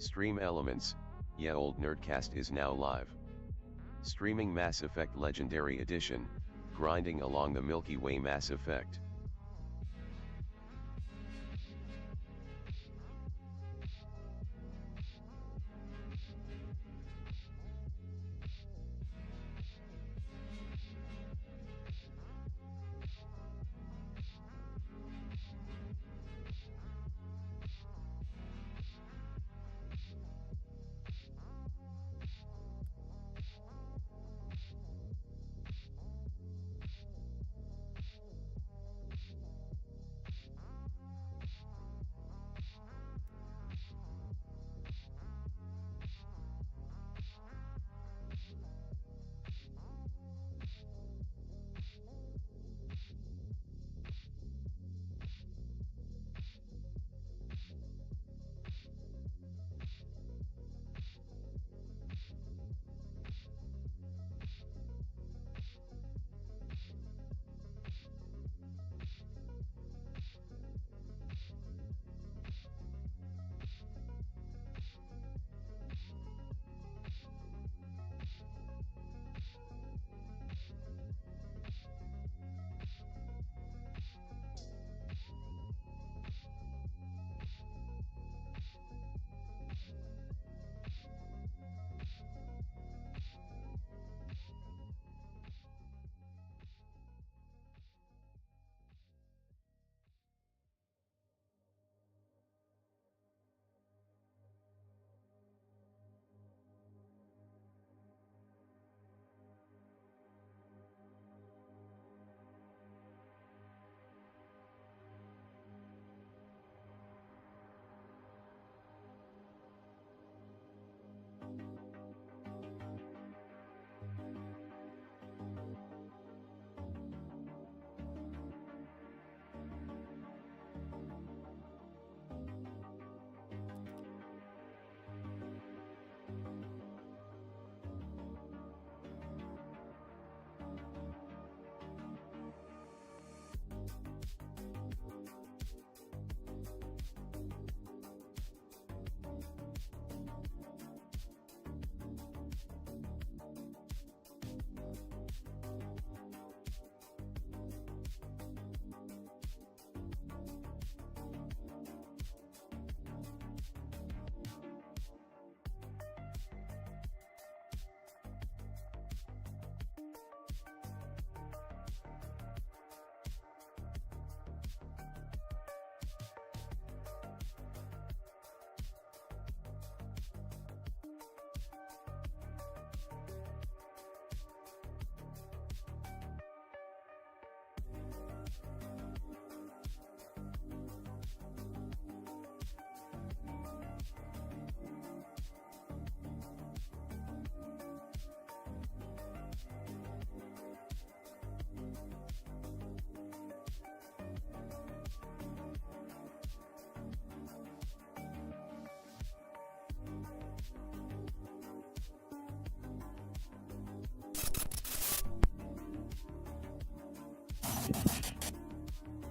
Stream Elements, yeah, old Nerdcast is now live. Streaming Mass Effect Legendary Edition, grinding along the Milky Way Mass Effect.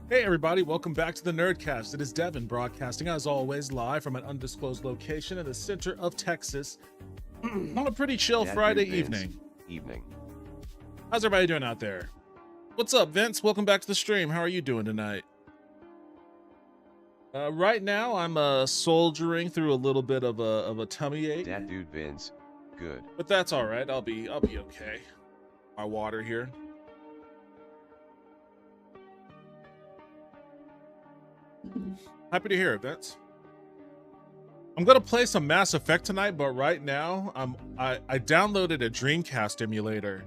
Hey everybody, welcome back to the Nerdcast. It is Devin broadcasting as always live from an undisclosed location in the center of Texas on a pretty chill Friday evening. How's everybody doing out there? What's up, Vince? Welcome back to the stream. How are you doing tonight? Right now I'm soldiering through a little bit of a tummy ache. That dude Vince, good. But that's all right. I'll be okay. My water here. Happy to hear it, Vince. I'm gonna play some Mass Effect tonight, but right now I downloaded a Dreamcast emulator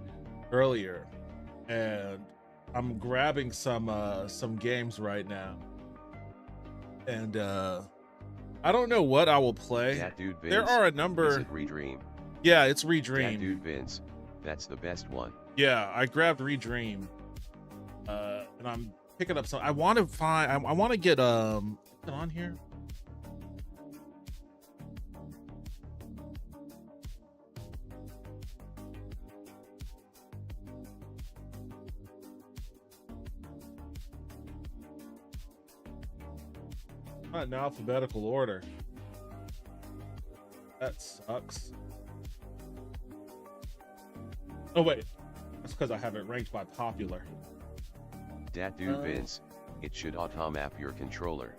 earlier, and I'm grabbing some games right now. And I don't know what I will play. That dude Vince, there are a number. Is it Redream? Yeah, it's Redream. That dude Vince, that's the best one. Yeah, I grabbed Redream, and I'm picking up some. I want to find. I want to get on here. Not in alphabetical order. That sucks. Oh wait, that's because I have it ranked by popular. Dat do Vince, it should auto-map your controller.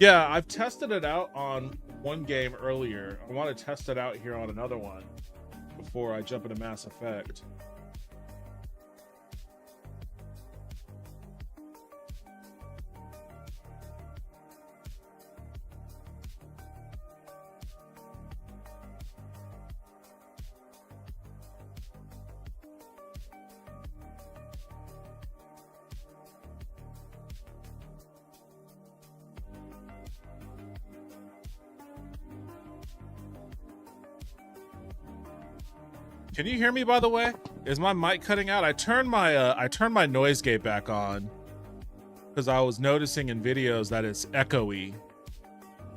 Yeah, I've tested it out on one game earlier. I want to test it out here on another one before I jump into Mass Effect. Can you hear me, by the way? Is my mic cutting out? I turned my noise gate back on because I was noticing in videos that it's echoey.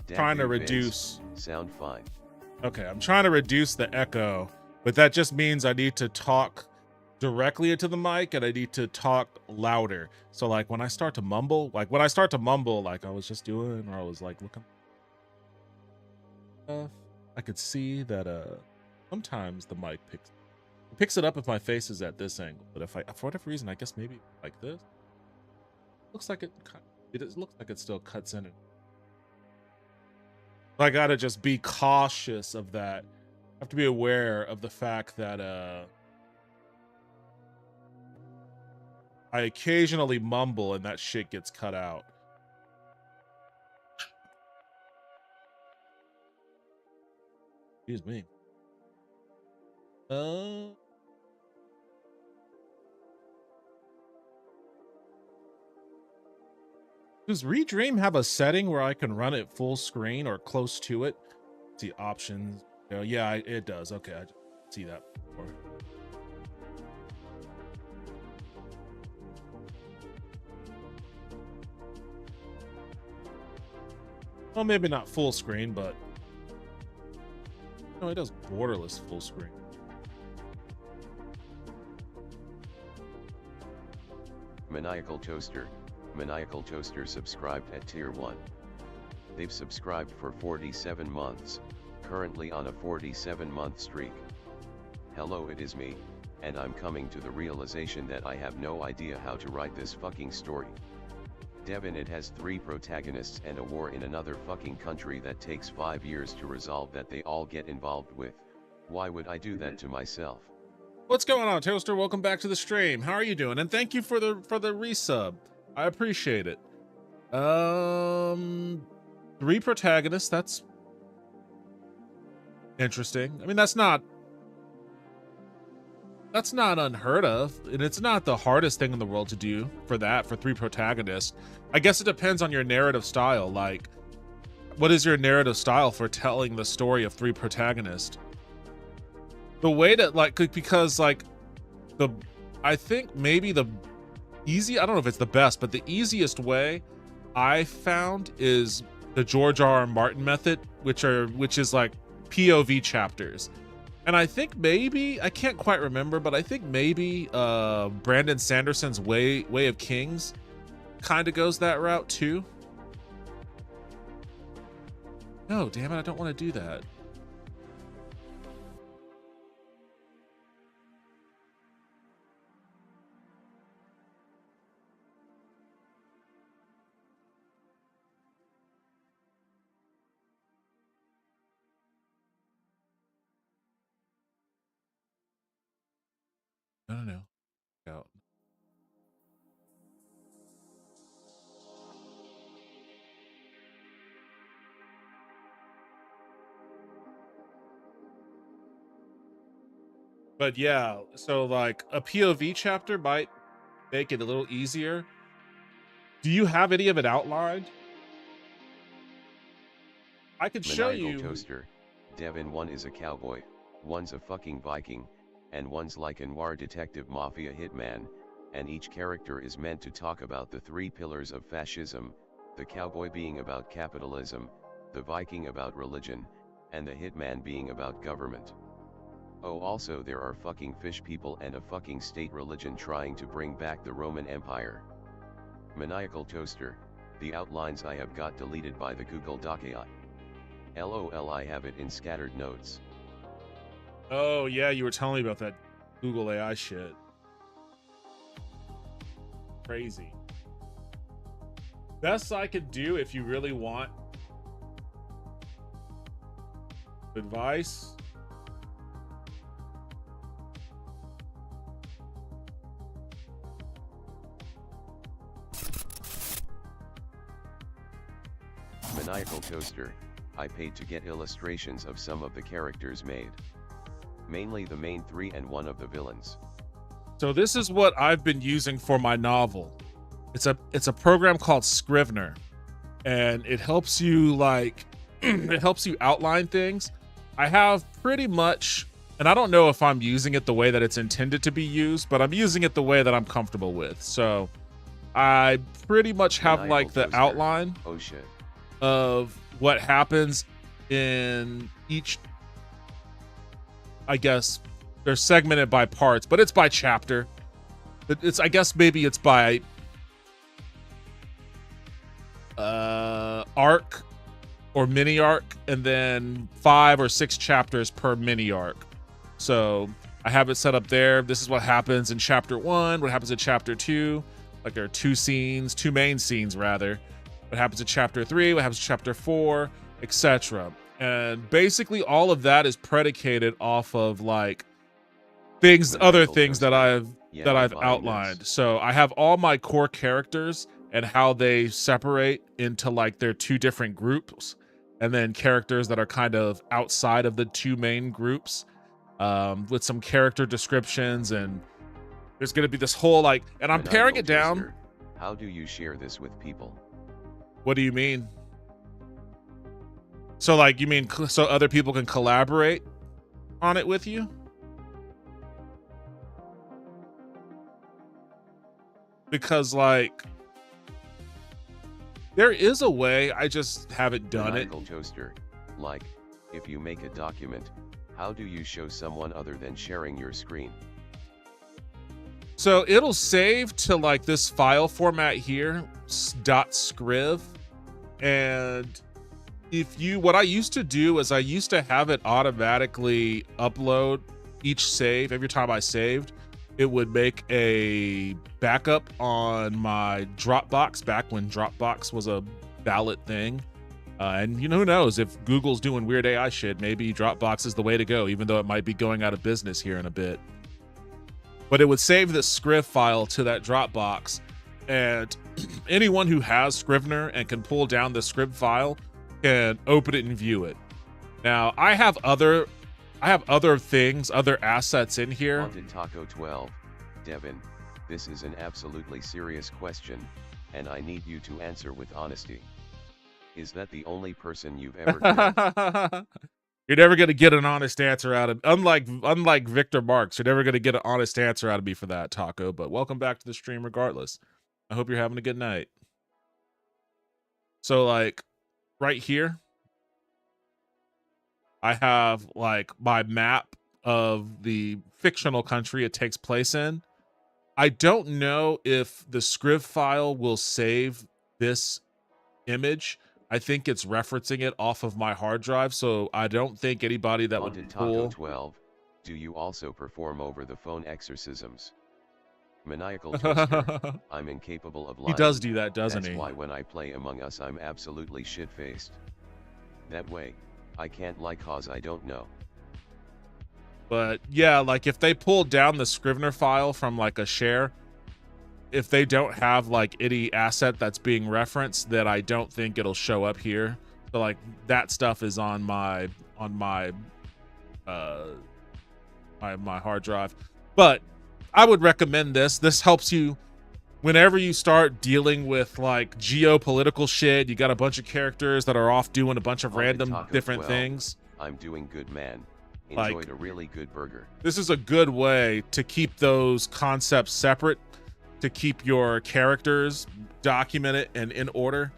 Trying to reduce. Sound fine. Okay, I'm trying to reduce the echo, but that just means I need to talk directly into the mic and I need to talk louder. So like when I start to mumble, like I was just doing, or I was like looking, I could see that sometimes the mic picks it up if my face is at this angle, but if I, for whatever reason, I guess maybe like this, looks like it looks like it still cuts in. I gotta just be cautious of that. I have to be aware of the fact that I occasionally mumble and that shit gets cut out. Excuse me. Does Redream have a setting where I can run it full screen or close to it? Let's see options. Yeah, it does. Okay, I see that before. Well, maybe not full screen, but no, it does borderless full screen. Maniacal Toaster subscribed at tier 1. They've subscribed for 47 months, currently on a 47-month streak. Hello, it is me, and I'm coming to the realization that I have no idea how to write this fucking story. Devin, it has 3 protagonists and a war in another fucking country that takes 5 years to resolve that they all get involved with. Why would I do that to myself? What's going on, Toaster? Welcome back to the stream. How are you doing? And thank you for the resub. I appreciate it. 3 protagonists, that's interesting. I mean, that's not unheard of, and it's not the hardest thing in the world to do for 3 protagonists. I guess it depends on your narrative style. Like, what is your narrative style for telling the story of 3 protagonists? The way that, like, because like I think maybe I don't know if it's the best, but the easiest way I found is the George R.R. Martin method, which is like POV chapters. And I think maybe, I can't quite remember, but I think maybe Brandon Sanderson's Way of Kings kind of goes that route too. No, damn it, I don't want to do that. No. Out. But yeah, so like a POV chapter might make it a little easier. Do you have any of it outlined? I could show you. Toaster. Devin, one is a cowboy, one's a fucking Viking, and one's like a noir detective mafia hitman, and each character is meant to talk about the 3 pillars of fascism, the cowboy being about capitalism, the Viking about religion, and the hitman being about government. Oh, also there are fucking fish people and a fucking state religion trying to bring back the Roman Empire. Maniacal Toaster, the outlines I have got deleted by the Google Doc AI. LOL, I have it in scattered notes. Oh, yeah, you were telling me about that Google AI shit. Crazy. Best I could do if you really want advice. Maniacal Toaster, I paid to get illustrations of some of the characters made. Mainly the main three and one of the villains. So this is what I've been using for my novel. It's a program called Scrivener, and it helps you like it helps you outline things. I have pretty much, and I don't know if I'm using it the way that it's intended to be used, but I'm using it the way that I'm comfortable with. So I pretty much have Maniacal like the Toaster. outline Oh shit. of what happens in each, I guess they're segmented by parts, but it's by chapter. It's, I guess maybe it's by arc or mini arc, and then 5 or 6 chapters per mini arc. So I have it set up there. This is what happens in chapter 1, what happens in chapter 2. Like there are 2 main scenes rather. What happens in chapter 3, what happens in chapter 4, etc. And basically all of that is predicated off of like other things that I've outlined. So I have all my core characters and how they separate into like their 2 different groups, and then characters that are kind of outside of the 2 main groups, with some character descriptions, and there's going to be this whole like, and I'm paring it down. How do you share this with people? What do you mean? So like, you mean so other people can collaborate on it with you? Because like, there is a way, I just haven't done Maniacal it. Toaster, like, if you make a document, how do you show someone other than sharing your screen? So it'll save to like this file format here, .scriv. And what I used to do is I used to have it automatically upload each save. Every time I saved, it would make a backup on my Dropbox, back when Dropbox was a valid thing. And you know, who knows, if Google's doing weird AI shit, maybe Dropbox is the way to go, even though it might be going out of business here in a bit. But it would save this Scriv file to that Dropbox, and anyone who has Scrivener and can pull down the Scrib file can open it and view it. Now, I have other things, other assets in here. Haunted Taco 12, Devin, this is an absolutely serious question, and I need you to answer with honesty. Is that the only person you've ever killed? You're never gonna get an honest answer out of, unlike Victor Marks, you're never gonna get an honest answer out of me for that, Taco. But welcome back to the stream regardless. I hope you're having a good night. So like right here, I have like my map of the fictional country it takes place in. I don't know if the Scriv file will save this image. I think it's referencing it off of my hard drive, so I don't think anybody that Haunted would Taco pull. 12, do you also perform over the phone exorcisms? Maniacal Toaster, I'm incapable of lying. He does do that, doesn't he? That's why when I play Among Us I'm absolutely shit-faced. That way, I can't lie cause I don't know. But yeah, like if they pull down the Scrivener file from like a share, if they don't have like any asset that's being referenced, that I don't think it'll show up here. So like that stuff is on my my hard drive. But I would recommend this. This helps you whenever you start dealing with like geopolitical shit. You got a bunch of characters that are off doing a bunch of random different 12, things. I'm doing good, man. Enjoyed Like, a really good burger. This is a good way to keep those concepts separate, to keep your characters documented and in order,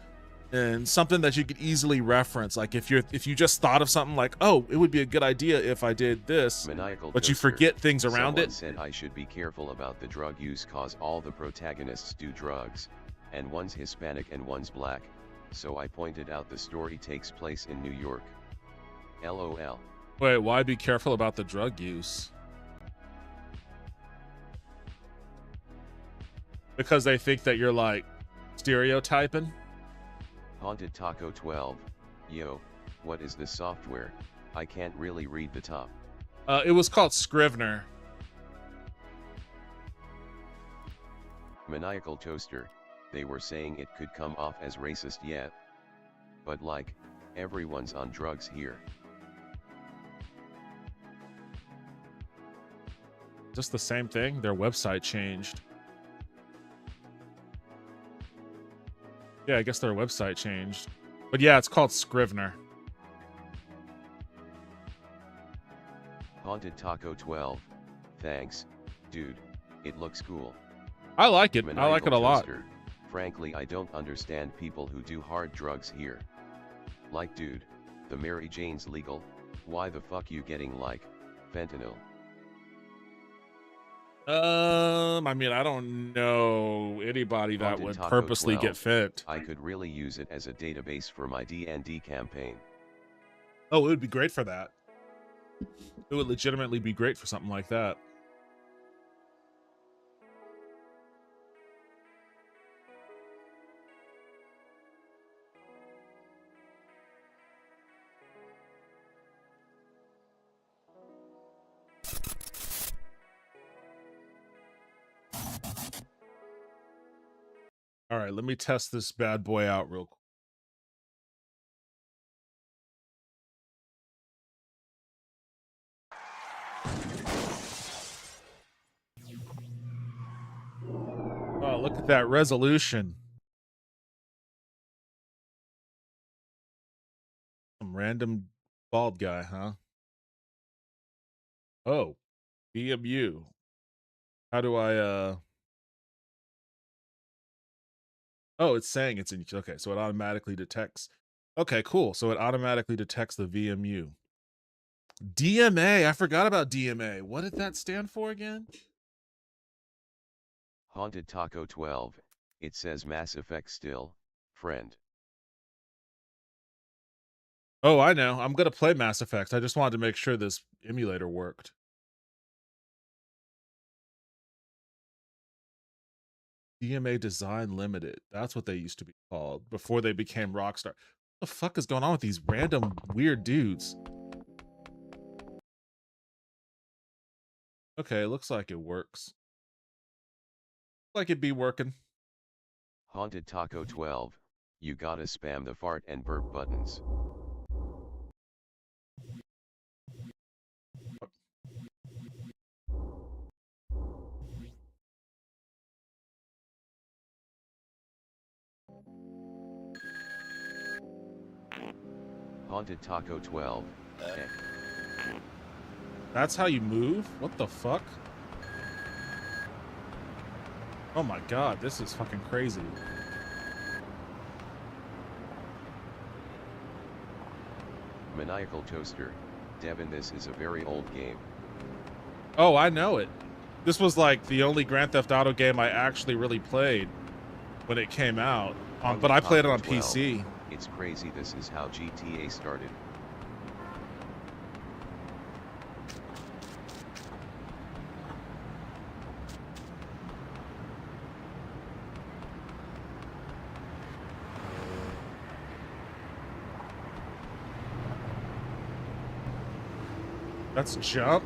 and something that you could easily reference. Like if you just thought of something like, oh, it would be a good idea if I did this, Maniacal but you Toaster, forget things around someone it. said I should be careful about the drug use cause all the protagonists do drugs, and one's Hispanic and one's black, so I pointed out the story takes place in New York. LOL. Wait, why be careful about the drug use? Because they think that you're like stereotyping? Haunted Taco 12. Yo, what is this software? I can't really read the top. It was called Scrivener. Maniacal Toaster. They were saying it could come off as racist yet. But like, everyone's on drugs here. Just the same thing? Their website changed. Yeah, I guess their website changed. But yeah, it's called Scrivener. Haunted Taco 12. Thanks, dude. It looks cool. I like it. Maniacal I like it a lot. Toaster. Frankly, I don't understand people who do hard drugs here. Like, dude, the Mary Jane's legal. Why the fuck you getting like fentanyl? I mean, I don't know anybody that Haunted would Taco purposely 12. get fit. I could really use it as a database for my D&D campaign. Oh, it would be great for that. It would legitimately be great for something like that. All right, let me test this bad boy out real quick. Oh, look at that resolution. Some random bald guy, huh? Oh, BMU. How do I, Oh, it's saying it's in, okay, so it automatically detects. Okay, cool. So it automatically detects the VMU. DMA, I forgot about DMA. What did that stand for again? Haunted Taco 12. It says Mass Effect still, friend. Oh, I know. I'm going to play Mass Effect. I just wanted to make sure this emulator worked. DMA Design Limited. That's what they used to be called before they became Rockstar. What the fuck is going on with these random weird dudes? Okay, looks like it works. Like it'd be working. Haunted Taco 12. You gotta spam the fart and burp buttons. Haunted Taco 12. That's how you move? What the fuck? Oh my god, this is fucking crazy. Maniacal Toaster. Devin, this is a very old game. Oh, I know it. This was like the only Grand Theft Auto game I actually really played when it came out. But I played it on 12. PC. It's crazy this is how GTA started. That's jump?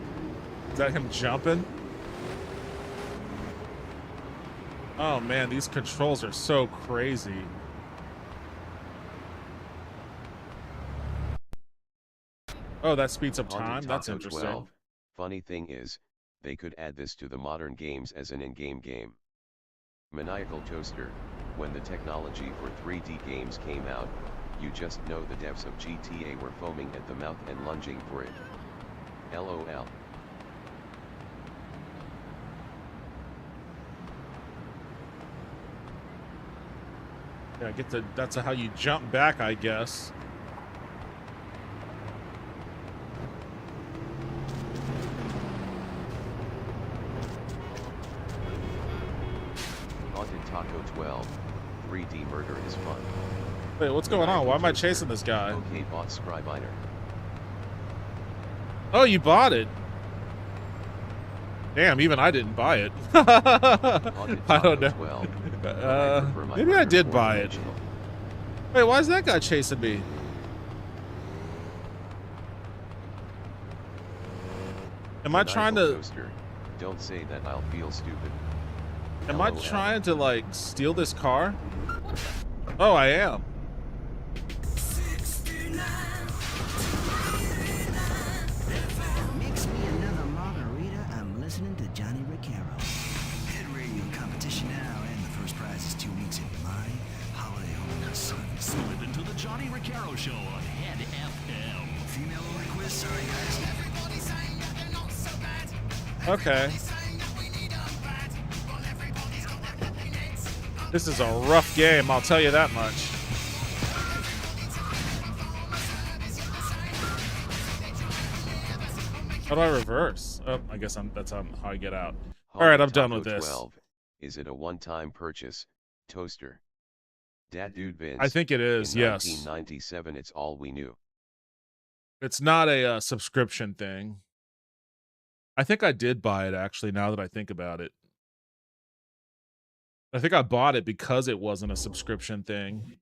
Is that him jumping? Oh man, these controls are so crazy. Oh, that speeds up time? That's interesting. 12. Funny thing is, they could add this to the modern games as an in-game game. Maniacal Toaster. When the technology for 3D games came out, you just know the devs of GTA were foaming at the mouth and lunging for it. LOL. Yeah, that's how you jump back, I guess. Haunted Taco 12. 3D murder is fun. Wait, what's going on? Why am I chasing this guy? Okay, bot Scribiner. Oh, you bought it. Damn, even I didn't buy it. I don't know. Maybe I did buy it. Wait, why is that guy chasing me? Am I trying to... Don't say that, I'll feel stupid. Am I trying to, like, steal this car? Oh, I am. Mix me another margarita. I'm listening to Johnny Riccaro. Hit radio competition now, and the first prize is 2 weeks in my holiday home in the sun. Slip into the Johnny Riccaro Show on Head FM. Female only quiz, sorry guys. Okay. This is a rough game, I'll tell you that much. How do I reverse? Oh, I guess that's how I get out. All right, I'm done with this. 12. Is it a one-time purchase? Toaster. Dat dude Vince. I think it is, yes. 1997, it's all we knew. It's not a subscription thing. I think I did buy it, actually, now that I think about it. I think I bought it because it wasn't a subscription thing.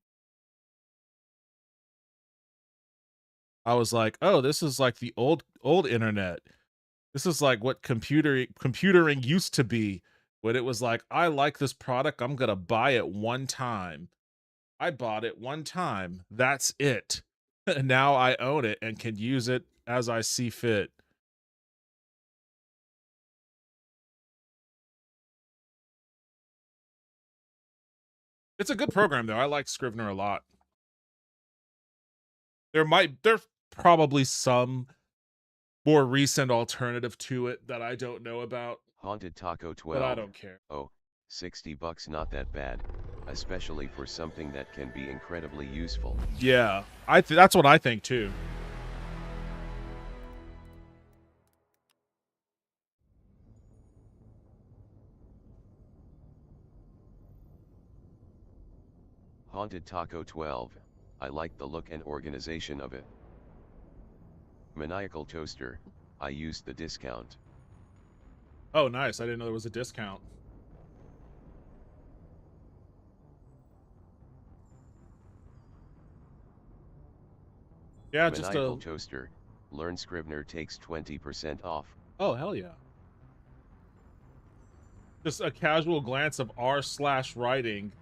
I was like, oh, this is like the old internet. This is like what computering used to be, when it was like, I like this product, I'm gonna buy it one time. I bought it one time. That's it. And now I own it and can use it as I see fit. It's a good program, though. I like Scrivener a lot. There's probably some more recent alternative to it that I don't know about. Haunted Taco 12. But I don't care. Oh, $60 not that bad, especially for something that can be incredibly useful. Yeah, that's what I think too. Haunted Taco 12. I like the look and organization of it. Maniacal Toaster. I used the discount. Oh, nice. I didn't know there was a discount. Yeah, just Maniacal Toaster. Learn Scrivener takes 20% off. Oh, hell yeah. Just a casual glance of r/writing.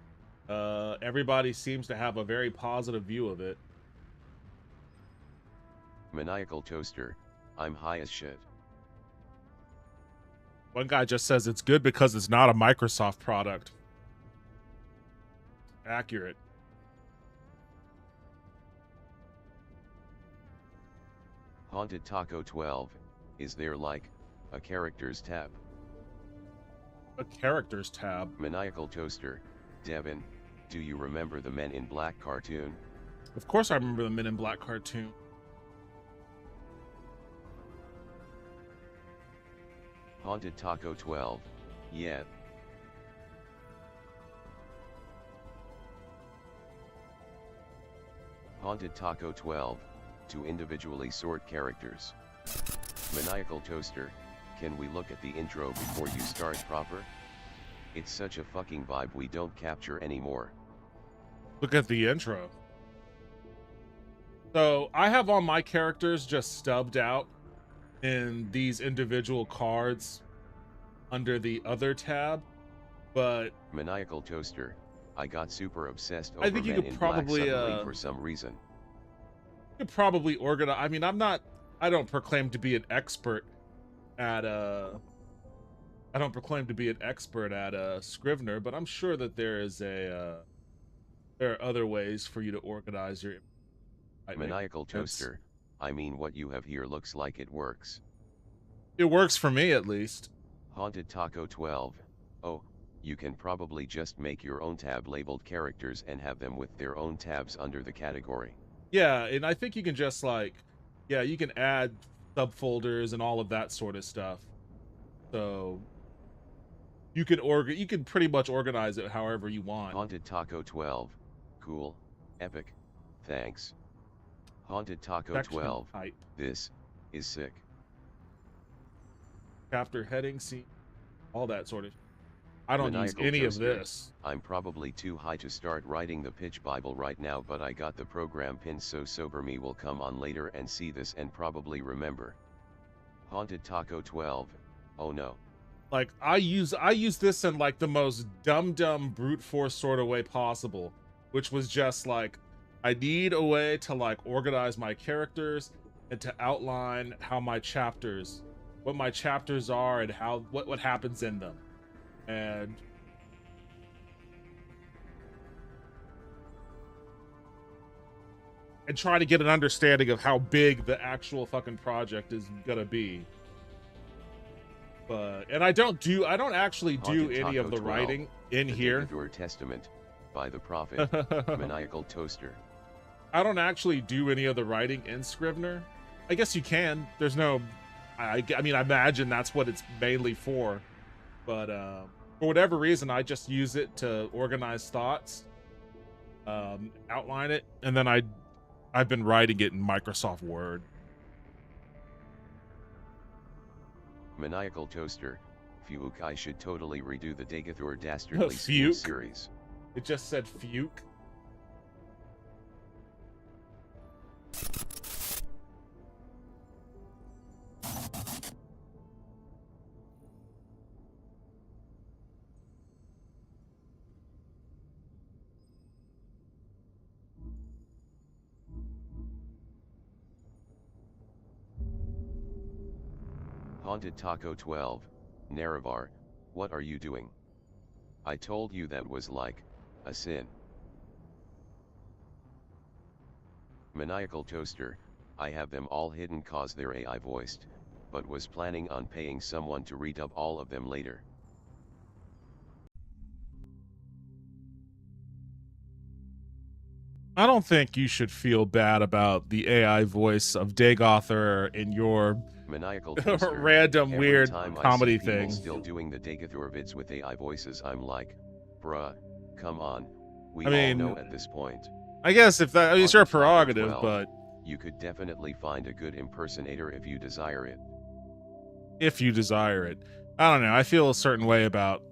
Everybody seems to have a very positive view of it. Maniacal Toaster. I'm high as shit. One guy just says it's good because it's not a Microsoft product. Accurate. Haunted Taco 12. Is there like a characters tab? A characters tab? Maniacal Toaster. Devin, do you remember the Men in Black cartoon? Of course I remember the Men in Black cartoon. Haunted Taco 12. Yeah. Haunted Taco 12. To individually sort characters. Maniacal Toaster. Can we look at the intro before you start proper? It's such a fucking vibe we don't capture anymore. Look at the intro. So I have all my characters just stubbed out in these individual cards under the other tab, but Maniacal Toaster. I got super obsessed over I think you Men could in probably Black suddenly for some reason. you could probably organize. I mean, I don't proclaim to be an expert at Scrivener, but I'm sure that there are other ways for you to organize your Maniacal Toaster. I mean, what you have here looks like it works. It works for me, at least. Haunted Taco 12. Oh, you can probably just make your own tab labeled characters and have them with their own tabs under the category. Yeah, and I think you can just you can add subfolders and all of that sort of stuff. So you can pretty much organize it however you want. Haunted Taco 12. Cool. Epic. Thanks. Haunted Taco 12. This is sick. chapter heading, scene, all that sort of. I don't use Maniacal any Toaster, of this. I'm probably too high to start writing the pitch Bible right now, but I got the program pinned, so sober me will come on later and see this and probably remember. Haunted Taco 12, oh no. Like I use this in like the most dumb brute force sort of way possible, which was just like, I need a way to like organize my characters and to outline how my chapters, what my chapters are and how what happens in them. And try to get an understanding of how big the actual fucking project is gonna be. And I don't actually do Haunted any of Taco the 12, writing in the here. Decatur Testament by the prophet Maniacal Toaster. I don't actually do any of the writing in Scrivener. I guess you can. There's no, I mean, I imagine that's what it's mainly for. But for whatever reason, I just use it to organize thoughts, outline it, and then I've been writing it in Microsoft Word. Maniacal Toaster, Fuke, I should totally redo the Decatur Dastardly Fuke? series. It just said Fuke. Haunted Taco 12, Naravar, what are you doing? I told you that was like a sin. Maniacal Toaster, I have them all hidden cause they're AI voiced, but was planning on paying someone to redub all of them later. I don't think you should feel bad about the AI voice of Dagother in your Maniacal Toaster, random every weird time I comedy see people thing. still doing the Decatur vids with AI voices, I'm like, bruh, come on, we I mean, all know at this point. I guess if that is your Haunted Taco prerogative, 12, but you could definitely find a good impersonator if you desire it. if you desire it. I don't know. I feel a certain way about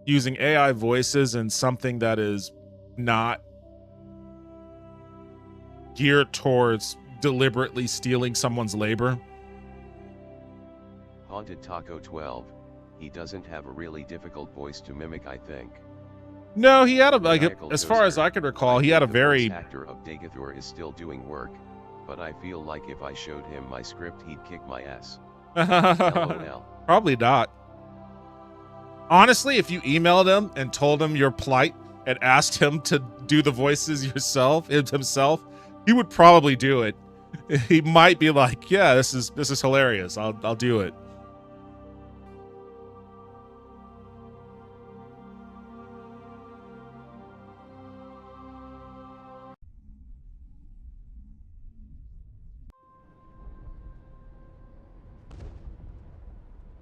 using AI voices in something that is not geared towards deliberately stealing someone's labor. Haunted Taco 12, he doesn't have a really difficult voice to mimic, I think. No, he had a like Maniacal as far as Toaster, I could recall, I he had a think the very voice actor of Decatur is still doing work, but I feel like if I showed him my script, he'd kick my ass. LOL. Probably not. Honestly, if you emailed him and told him your plight and asked him to do the voices himself, he would probably do it. He might be like, "Yeah, this is hilarious. I'll do it."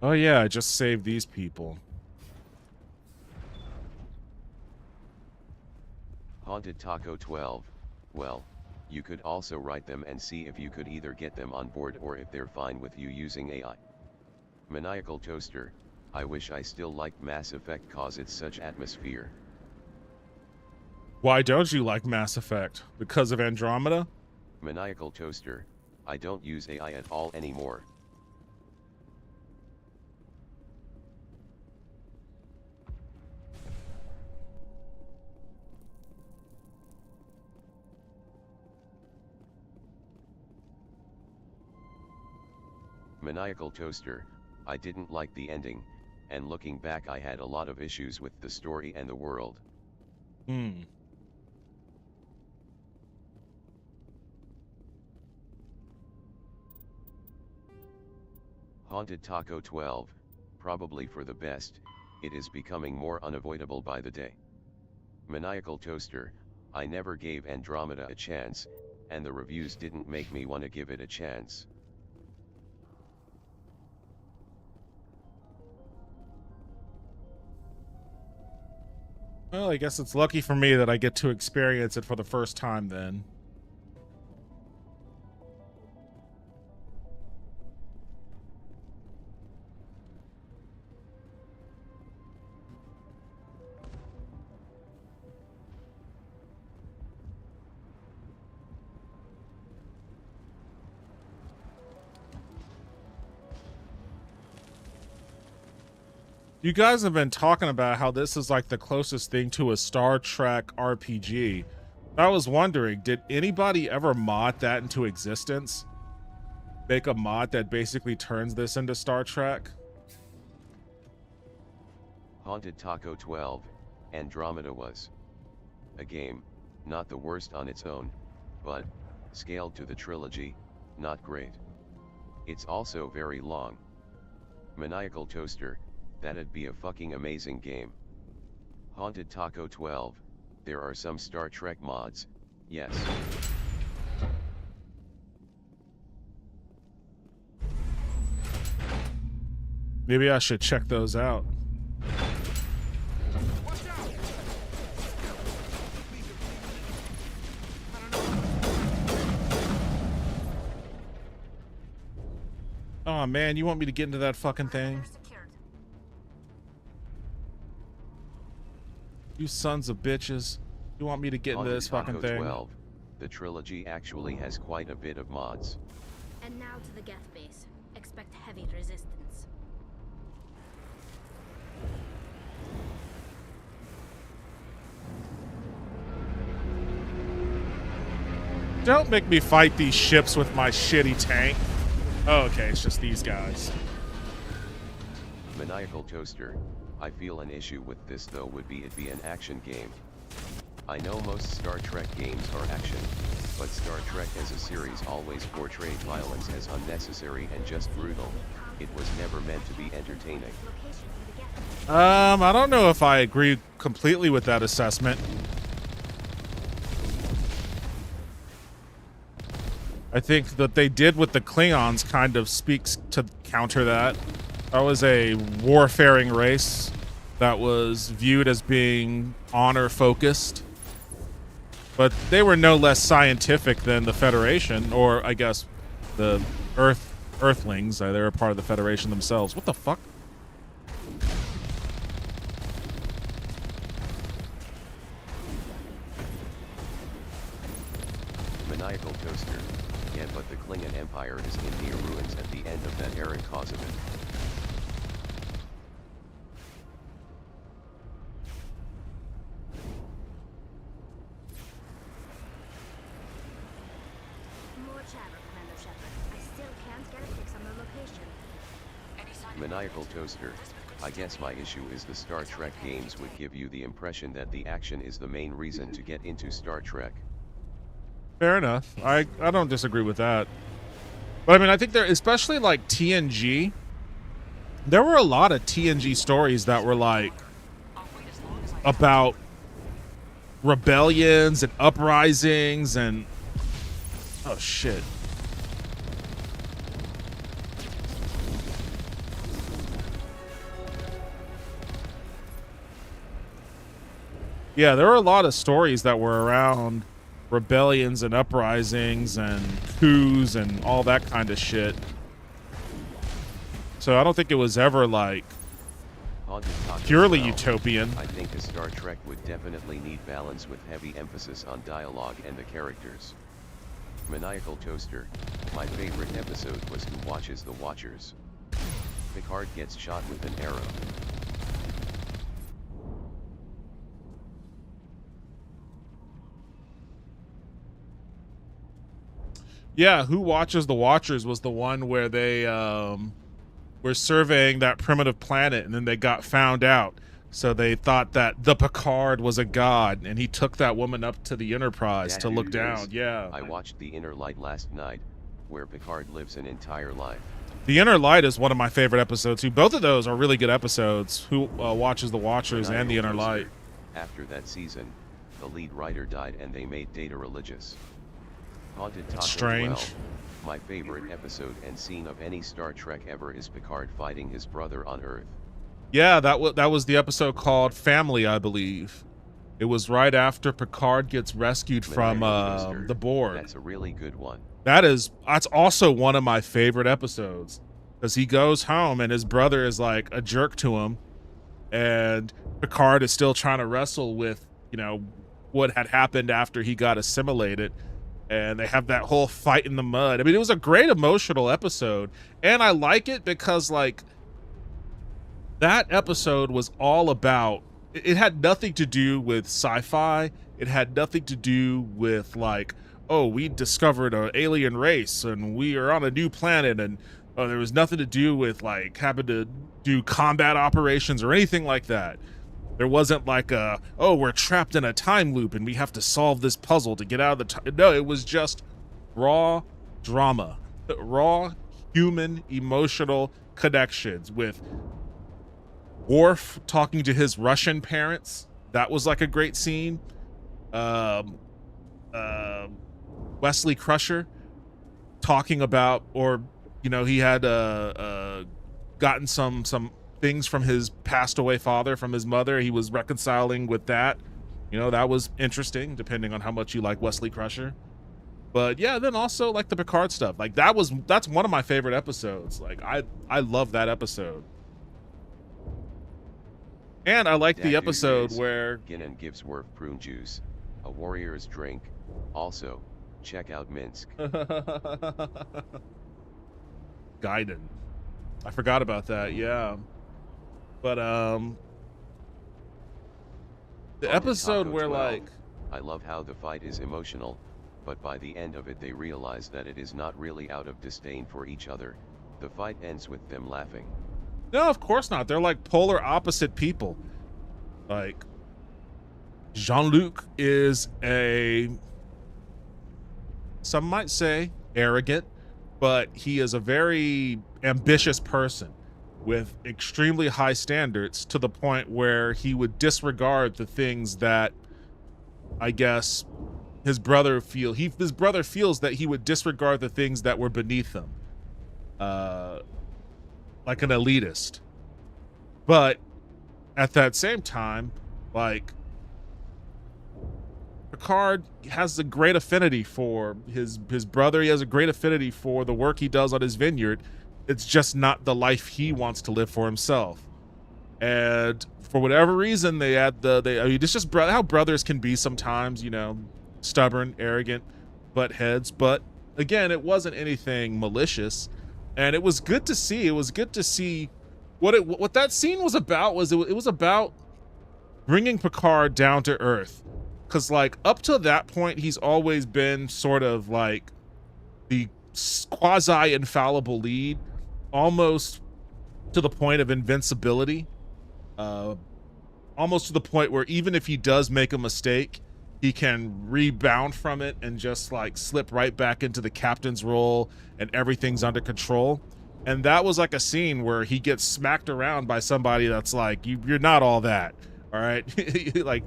Oh yeah, I just saved these people. Haunted Taco 12, well, you could also write them and see if you could either get them on board or if they're fine with you using AI. Maniacal Toaster, I wish I still liked Mass Effect cause it's such atmosphere. Why don't you like Mass Effect? Because of Andromeda? Maniacal Toaster, I don't use AI at all anymore. Maniacal Toaster, I didn't like the ending, and looking back I had a lot of issues with the story and the world. Haunted Taco 12, probably for the best, it is becoming more unavoidable by the day. Maniacal Toaster, I never gave Andromeda a chance, and the reviews didn't make me want to give it a chance. Well, I guess it's lucky for me that I get to experience it for the first time then. You guys have been talking about how this is like the closest thing to a Star Trek RPG. I was wondering, did anybody ever mod that into existence? Make a mod that basically turns this into Star Trek? Haunted Taco 12, Andromeda was a game, not the worst on its own, but, scaled to the trilogy, not great. It's also very long. Maniacal Toaster, that'd be a fucking amazing game. Haunted Taco 12, there are some Star Trek mods, yes. Maybe I should check those out. Oh man, you want me to get into that fucking thing? You sons of bitches. You want me to get into this fucking thing? 12. The trilogy actually has quite a bit of mods. And now to the Geth base. Expect heavy resistance. Don't make me fight these ships with my shitty tank. Oh, okay, it's just these guys. Maniacal Toaster, I feel an issue with this though would be it be an action game. I know most Star Trek games are action, but Star Trek as a series always portrayed violence as unnecessary and just brutal. It was never meant to be entertaining. I don't know if I agree completely with that assessment. I think that they did with the Klingons kind of speaks to counter that. That was a warfaring race that was viewed as being honor focused, but they were no less scientific than the Federation, or I guess the Earthlings. They were part of the Federation themselves. What the fuck? Maniacal Toaster. Yeah, but the Klingon Empire is in near ruins at the end of that era cause of it. More chatter, Commander Shepard. I still can't get a fix on the location. Maniacal Toaster. I guess my issue is the Star Trek games would give you the impression that the action is the main reason to get into Star Trek. Fair enough. I don't disagree with that. But I mean, I think there, especially like TNG, there were a lot of TNG stories that were like about rebellions and uprisings and oh shit. Yeah, there were a lot of stories that were around rebellions and uprisings and coups and all that kind of shit. So I don't think it was ever like purely utopian. I think a Star Trek would definitely need balance with heavy emphasis on dialogue and the characters. Maniacal Toaster, my favorite episode was Who Watches the Watchers. Picard gets shot with an arrow. Yeah, Who Watches the Watchers was the one where they were surveying that primitive planet and then they got found out. So they thought that the Picard was a god and he took that woman up to the Enterprise to look down. Yeah. I watched The Inner Light last night, where Picard lives an entire life. The Inner Light is one of my favorite episodes too. Both of those are really good episodes. Who Watches the Watchers and The Inner Light. After that season, the lead writer died and they made Data religious. Haunted Taco Strange. 12. My favorite episode and scene of any Star Trek ever is Picard fighting his brother on Earth. Yeah, that was the episode called Family, I believe. It was right after Picard gets rescued from the Borg. That's a really good one. That's also one of my favorite episodes, because he goes home and his brother is like a jerk to him, and Picard is still trying to wrestle with, you know, what had happened after he got assimilated. And they have that whole fight in the mud. I mean, it was a great emotional episode. And I like it because, like, That episode was all about, it had nothing to do with sci-fi. It had nothing to do with like, oh, we discovered an alien race and we are on a new planet, and there was nothing to do with like having to do combat operations or anything like that. There wasn't like a, oh, we're trapped in a time loop and we have to solve this puzzle to get out of the time. No, it was just raw drama, raw human emotional connections with Worf talking to his Russian parents. That was like a great scene. Wesley Crusher talking about, or you know, he had gotten some things from his passed away father, from his mother. He was reconciling with that. You know, that was interesting, depending on how much you like Wesley Crusher. But yeah, then also like the Picard stuff. Like that's one of my favorite episodes. Like I love that episode. And I like the episode where Guinan gives Worf prune juice, a warrior's drink. Also, check out Minsk. Gaiden. I forgot about that, yeah. But the episode where 12, like, I love how the fight is emotional, but by the end of it they realize that it is not really out of disdain for each other. The fight ends with them laughing. no, of course not. They're like polar opposite people. Like, Jean-Luc is some might say arrogant, but he is a very ambitious person with extremely high standards, to the point where he would disregard the things that I guess his brother feels that he would disregard the things that were beneath him. Like an elitist. But at that same time, like, Picard has a great affinity for his brother. He has a great affinity for the work he does on his vineyard. It's just not the life he wants to live for himself. And for whatever reason, I mean, it's just how brothers can be sometimes, you know, stubborn, arrogant, butt heads. But again, it wasn't anything malicious. And it was good to see. It was good to see what that scene was about. It was about bringing Picard down to earth. Because, like, up to that point, he's always been sort of like the quasi-infallible lead, almost to the point of invincibility. Almost to the point where even if he does make a mistake, he can rebound from it and just like slip right back into the captain's role and everything's under control. And that was like a scene where he gets smacked around by somebody that's like, you're not all that, all right? Like,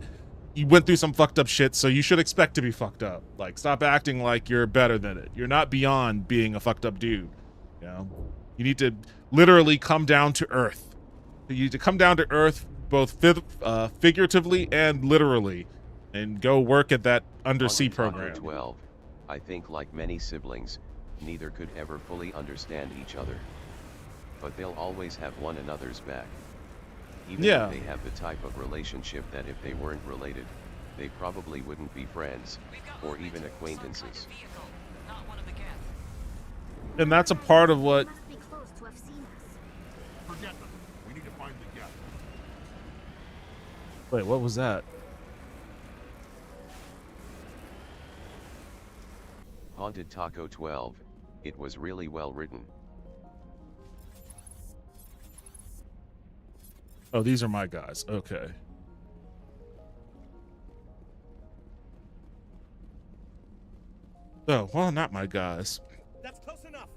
you went through some fucked up shit, so you should expect to be fucked up. Like, stop acting like you're better than it. You're not beyond being a fucked up dude. You know, you need to literally come down to earth. You need to come down to earth, both figuratively and literally, and go work at that undersea program. 12, I think like many siblings, neither could ever fully understand each other. But they'll always have one another's back. Even if they have the type of relationship that if they weren't related, they probably wouldn't be friends, or even acquaintances. And that's a part of what... Must be close to have seen us. Forget them. We need to find the gap. Wait, what was that? Haunted Taco 12, it was really well written. Oh, these are my guys. Okay. Oh, well, not my guys. That's close enough.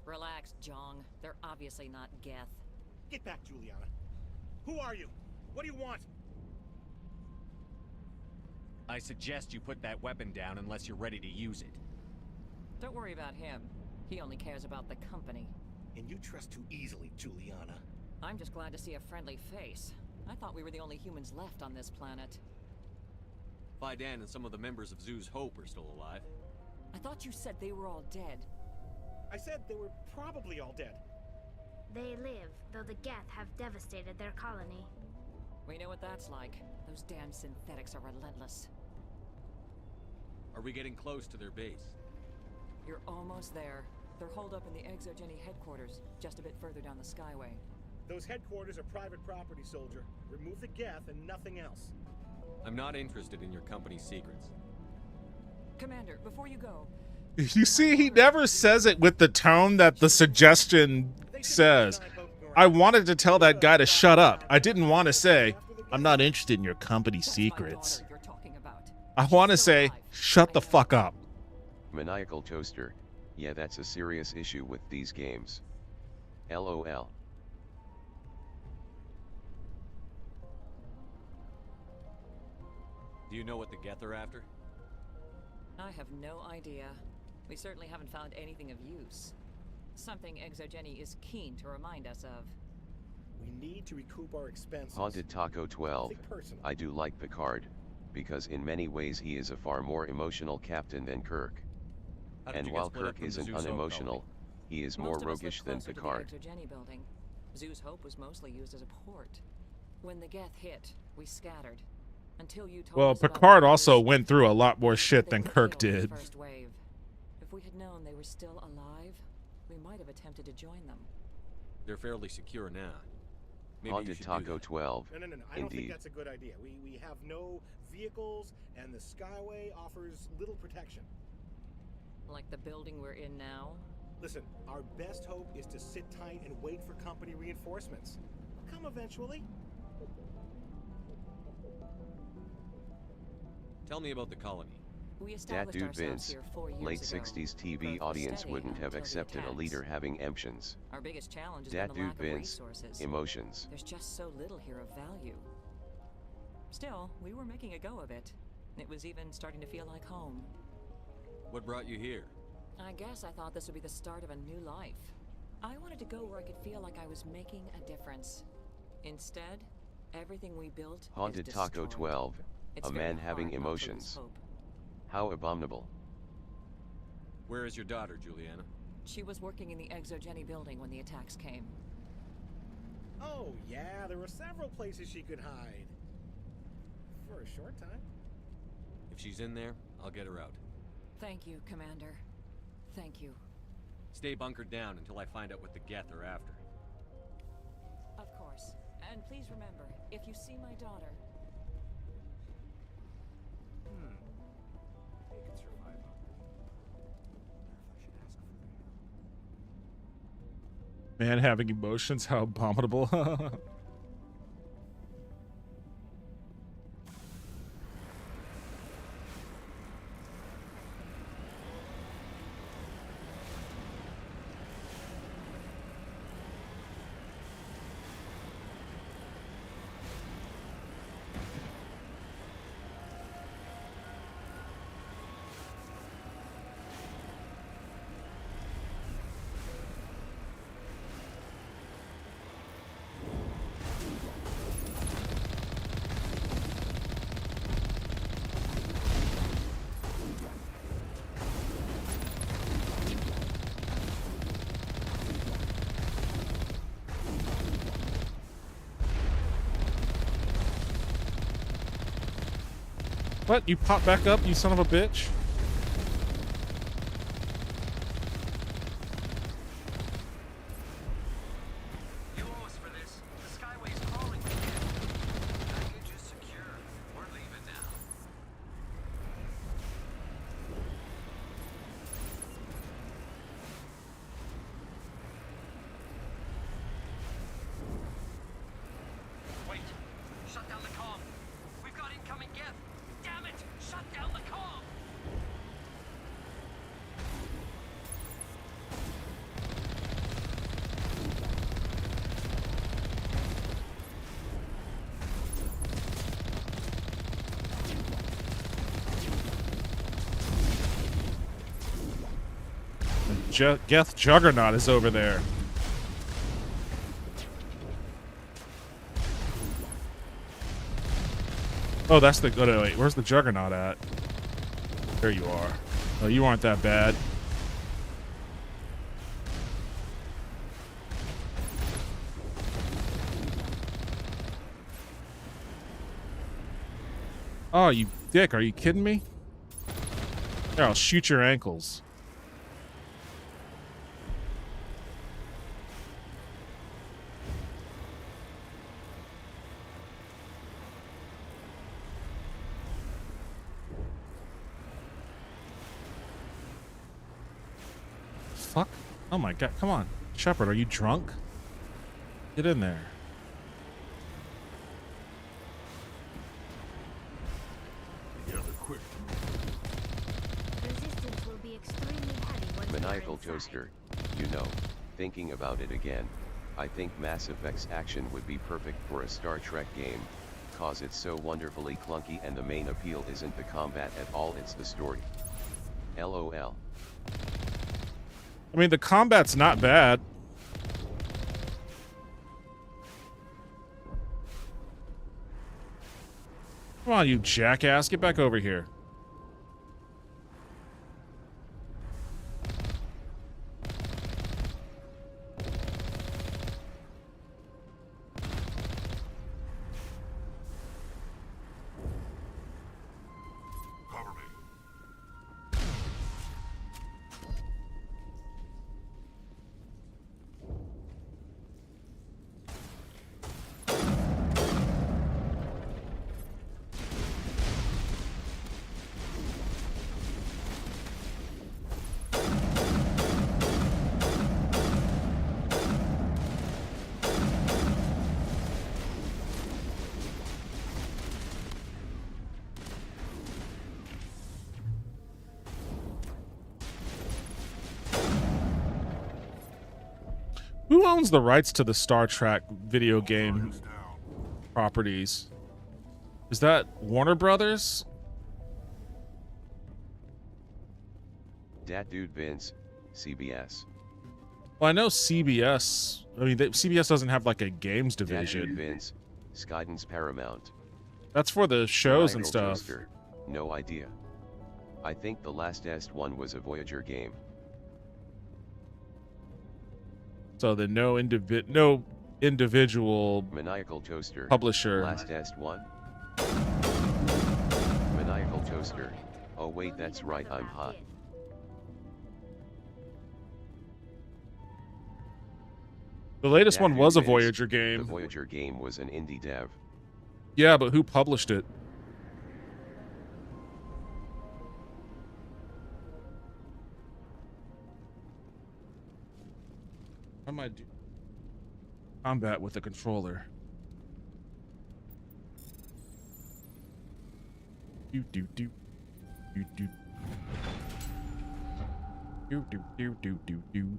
Relax, Jong. They're obviously not Geth. Get back, Juliana. Who are you? What do you want? I suggest you put that weapon down unless you're ready to use it. Don't worry about him. He only cares about the company. And you trust too easily, Juliana. I'm just glad to see a friendly face. I thought we were the only humans left on this planet. Fidan and some of the members of Zoo's Hope are still alive. I thought you said they were all dead. I said they were probably all dead. They live, though the Geth have devastated their colony. We know what that's like. Those damn synthetics are relentless. Are we getting close to their base? You're almost there. They're holed up in the Exogeny headquarters, just a bit further down the Skyway. Those headquarters are private property, soldier. Remove the Geth and nothing else. I'm not interested in your company's secrets. Commander, before you go, You see, he never says it with the tone that the suggestion says. I wanted to tell that guy to shut up. I didn't want to say, I'm not interested in your company secrets. you're talking about. I want to say, shut the fuck up. Maniacal Toaster, yeah, that's a serious issue with these games. LOL. Do you know what the Geth are after? I have no idea. We certainly haven't found anything of use. Something Exogeny is keen to remind us of. We need to recoup our expenses. Haunted Taco 12, Think personal. I do like Picard, because in many ways he is a far more emotional captain than Kirk. How did And you get while split up Kirk from the isn't Zeus Hope unemotional, colony? he is Most more of us lived roguish than closer to the Picard. Exogeny building. Zeus Hope was mostly used as a port. When the Geth hit, we scattered. Until you told Well, us about Picard the also others, went through a lot more shit they than were Kirk killed in the did. First wave. If we had known they were still alive, we might have attempted to join them. They're fairly secure now. Maybe you Haunted should do Taco that. 12, No. I don't think indeed. that's a good idea. We have no vehicles, and the Skyway offers little protection. Like the building we're in now. Listen, our best hope is to sit tight and wait for company reinforcements. They'll come eventually. Tell me about the colony. We That established dude ourselves Vince, here 4 years late ago. 60s TV Kirk was audience steady wouldn't have until the accepted a attacks. leader having emptions. Our biggest challenge has Dat been the dude lack of Vince, resources. emotions. There's just so little here of value. Still, we were making a go of it. It was even starting to feel like home. What brought you here? I guess I thought this would be the start of a new life. I wanted to go where I could feel like I was making a difference. Instead, everything we built Haunted is Taco destroyed. 12, It's a very man having hard not to lose emotions. hope. How abominable. Where is your daughter, Juliana? She was working in the Exogeny building when the attacks came. Oh, yeah, there were several places she could hide. For a short time. If she's in there, I'll get her out. Thank you, Commander. Thank you. Stay bunkered down until I find out what the Geth are after. Of course. And please remember, if you see my daughter... They could survive out there. I should ask for Man having emotions, how abominable. What? You pop back up, you son of a bitch? You owe us for this. The Skyway's calling me. Package is secure. We're leaving now. Wait. Shut down the comm. We've got incoming Geth. Damn it! Shut down the comm. Geth Juggernaut is over there. Oh, that's the good. Oh, wait, where's the Juggernaut at? There you are. Oh, you aren't that bad. Oh, you dick. Are you kidding me? Here, I'll shoot your ankles. fuck? Oh my god, come on. Shepard, are you drunk? Get in there. Together quick. Resistance will be extremely heavy once Maniacal we're inside. Toaster, you know, thinking about it again, I think Mass Effect's action would be perfect for a Star Trek game, cause it's so wonderfully clunky and the main appeal isn't the combat at all, it's the story. LOL. I mean, the combat's not bad. Come on, you jackass. Get back over here. Cover me. Who owns the rights to the Star Trek video game properties? Is that Warner Brothers? Dat Dude Vince, CBS. Well, I know CBS. I mean, CBS doesn't have like a games Dat Dude division. Vince, Skydance Paramount. That's for the shows and Maniacal stuff. Toaster, no idea. I think the last one was a Voyager game. So then no individual Maniacal Toaster. publisher. Last one? Maniacal Toaster. Oh wait, that's right, I'm hot. The latest Dat one Dude was a Vince, Voyager The game. Voyager game was an indie dev. Yeah, but who published it? How am I do combat with a controller? Do do do do do do do do do do do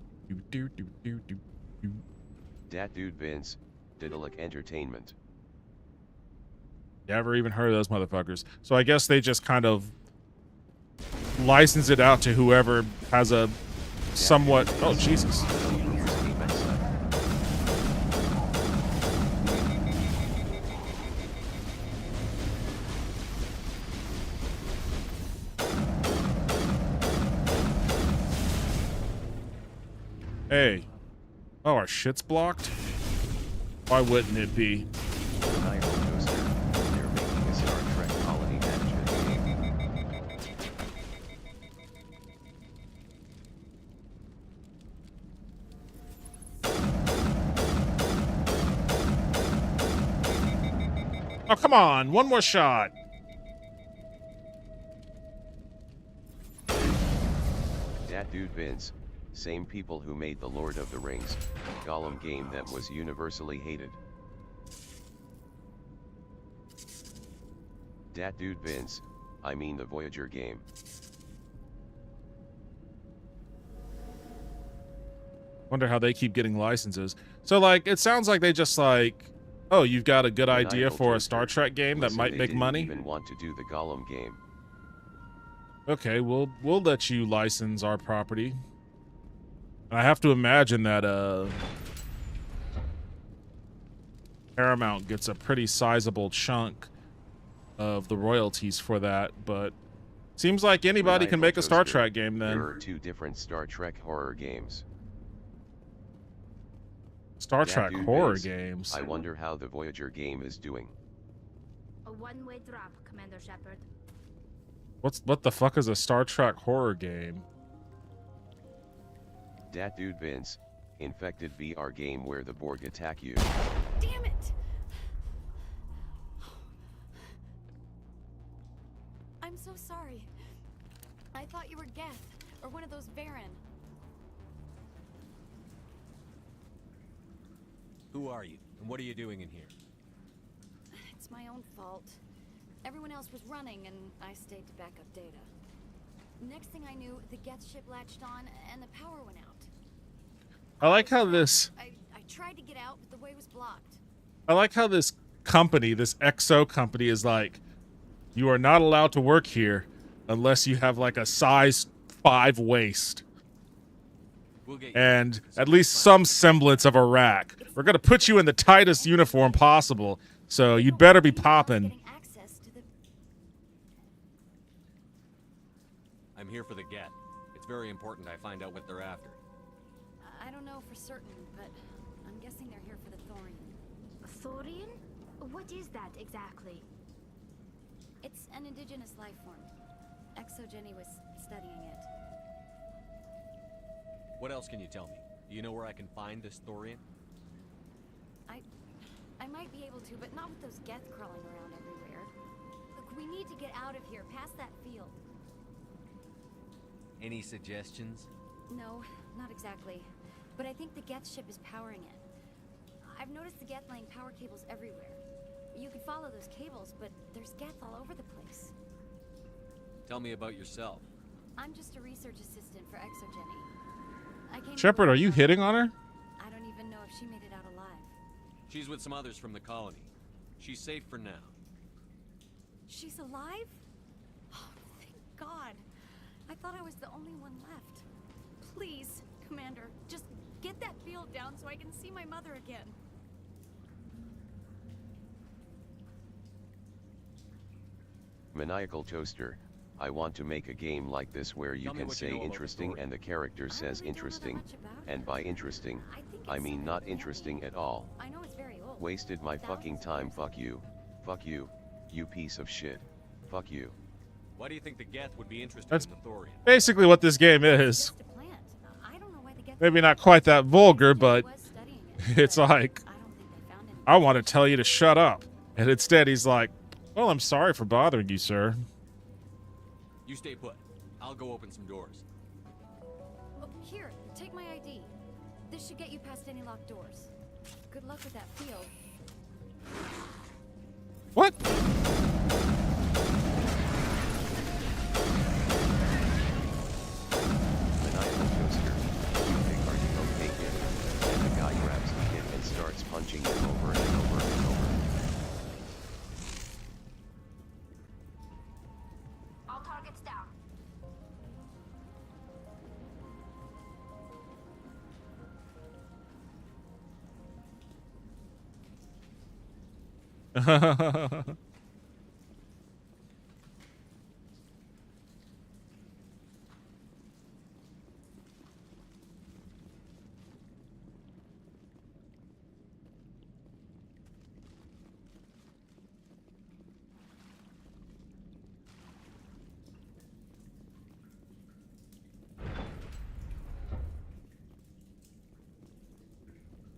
do do do do do. Dat Dude Vince, Daedalic Entertainment. Never even heard of those motherfuckers. So I guess they just kind of license it out to whoever has a somewhat. Oh Jesus! Hey. Oh, our shit's blocked? Why wouldn't it be? Maniacal Toaster. They're making a Star Trek colony management game. Oh, come on. One more shot. Dat Dude Vince, same people who made the Lord of the Rings, Gollum game that was universally hated. Dat Dude Vince, I mean the Voyager game. Wonder how they keep getting licenses. So, like, it sounds like they just, like, oh, you've got a good idea Maniacal for a Toaster. Star Trek game that Listen, might they make didn't money? even want to do the Gollum game. Okay, we'll let you license our property. I have to imagine that Paramount gets a pretty sizable chunk of the royalties for that, but seems like anybody can make a Star Toaster. Trek game then. There are 2 different Star Trek horror games. Star Dat Trek Dude horror Vince, games. I wonder how the Voyager game is doing. A one-way drop, Commander Shepard. What the fuck is a Star Trek horror game? Dat Dude Vince, infected VR game where the Borg attack you. Damn it! I'm so sorry. I thought you were Geth, or one of those Varen. Who are you, and what are you doing in here? It's my own fault. Everyone else was running, and I stayed to back up data. Next thing I knew, the Geth ship latched on, and the power went out. I like how this. I tried to get out, but the way was blocked. I like how this company, this XO company, is like, you are not allowed to work here unless you have like a size 5 waist We'll get you and at least some semblance of a rack. We're gonna put you in the tightest uniform possible, so you'd better be popping. Getting access to the... I'm here for the Geth. It's very important I find out what they're after. I don't know for certain, but I'm guessing they're here for the thorium. Thorium? What is that exactly? It's an indigenous life form. Exogeny was studying it. What else can you tell me? Do you know where I can find this thorium? I might be able to, but not with those Geth crawling around everywhere. Look, we need to get out of here, past that field. Any suggestions? No, not exactly. But I think the Geth ship is powering it. I've noticed the Geth laying power cables everywhere. You could follow those cables, but there's Geth all over the place. Tell me about yourself. I'm just a research assistant for Exogeny. I came Shepard, are you hitting on her? I don't even know if she made it out alive. She's with some others from the colony. She's safe for now. She's alive? Oh, thank God. I thought I was the only one left. Please, Commander, just get that field down so I can see my mother again. Maniacal Toaster, I want to make a game like this where you Tell me can what say you know about interesting the and the character says really don't know that interesting, much about and it. by interesting, think I it's mean some not very interesting at all. I know it's very old. Wasted my fucking Thousands of time, years fuck you. Fuck you, you piece of shit. Fuck you. Why do you think the Geth would be interested That's in the thorium? basically what this game is. Just a plant. I don't know why they get Maybe not quite that vulgar, but was studying it, it's but like, I don't think they found anything. I want to tell you to shut up. And instead he's like, well, I'm sorry for bothering you, sir. You stay put. I'll go open some doors. Oh, here, take my ID. This should get you past any locked doors. Good luck with that field. What? Maniacal Toaster, you think are you okay kid? And the guy grabs the kid and starts punching him over and over and over. All targets down.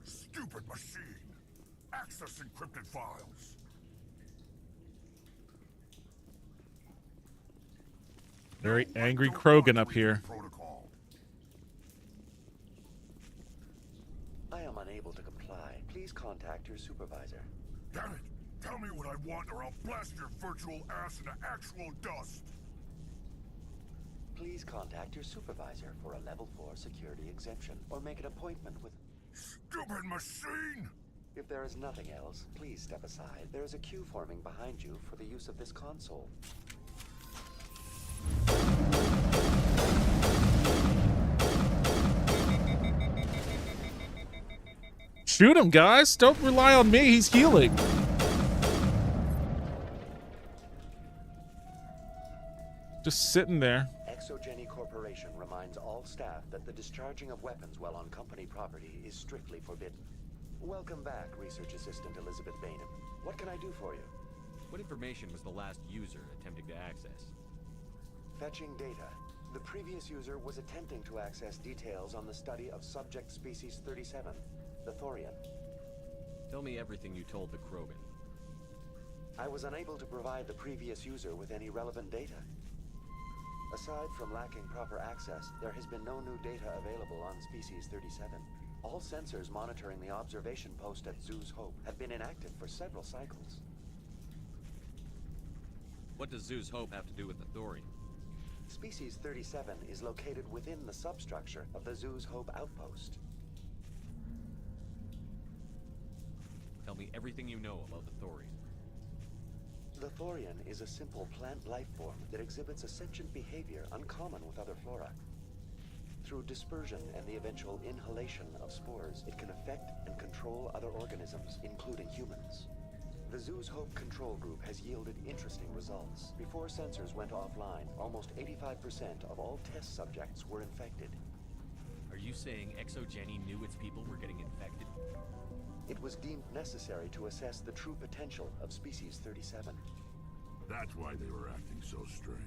Stupid machine! Access encrypted files. Very angry Krogan up here. Protocol. I am unable to comply. Please contact your supervisor. Damn it! Tell me what I want or I'll blast your virtual ass into actual dust! Please contact your supervisor for a level 4 security exemption or make an appointment with... Stupid machine! If there is nothing else, please step aside. There is a queue forming behind you for the use of this console. Shoot him, guys. Don't rely on me. He's healing. Just sitting there. Exogeny Corporation reminds all staff that the discharging of weapons while on company property is strictly forbidden. Welcome back, Research Assistant Elizabeth Bainham. What can I do for you? What information was the last user attempting to access? Fetching data. The previous user was attempting to access details on the study of subject species 37, the thorium. Tell me everything you told the Krogan. I was unable to provide the previous user with any relevant data. Aside from lacking proper access, there has been no new data available on species 37. All sensors monitoring the observation post at Zeus Hope have been inactive for several cycles. What does Zeus Hope have to do with the thorium? Species 37 is located within the substructure of the Zeus Hope outpost. Tell me everything you know about the thorium. The thorium is a simple plant life form that exhibits a sentient behavior uncommon with other flora. Through dispersion and the eventual inhalation of spores, it can affect and control other organisms, including humans. The Zeus Hope control group has yielded interesting results. Before sensors went offline, almost 85% of all test subjects were infected. Are you saying ExoGeni knew its people were getting infected? It was deemed necessary to assess the true potential of Species 37. That's why they were acting so strange.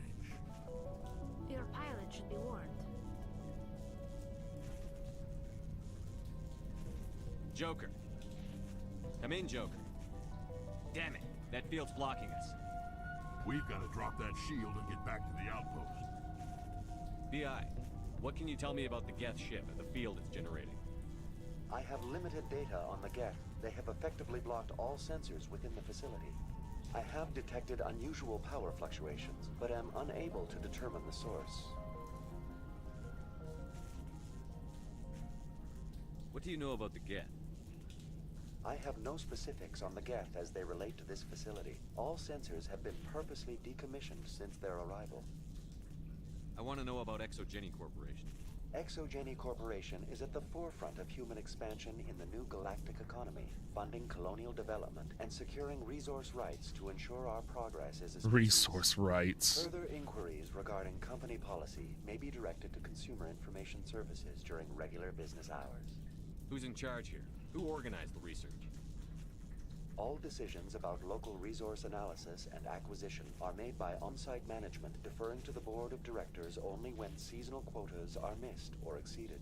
Your pilot should be warned. Joker. Come in, Joker. Damn it, that field's blocking us. We've got to drop that shield and get back to the outpost. BI, what can you tell me about the Geth ship and the field it's generating? I have limited data on the Geth. They have effectively blocked all sensors within the facility. I have detected unusual power fluctuations, but am unable to determine the source. What do you know about the Geth? I have no specifics on the Geth as they relate to this facility. All sensors have been purposely decommissioned since their arrival. I want to know about ExoGeni Corporation. ExoGeni Corporation is at the forefront of human expansion in the new galactic economy, funding colonial development and securing resource rights to ensure our progress as a species. Resource rights. Further inquiries regarding company policy may be directed to Consumer Information Services during regular business hours. Who's in charge here? Who organized the research? All decisions about local resource analysis and acquisition are made by on-site management, deferring to the board of directors only when seasonal quotas are missed or exceeded.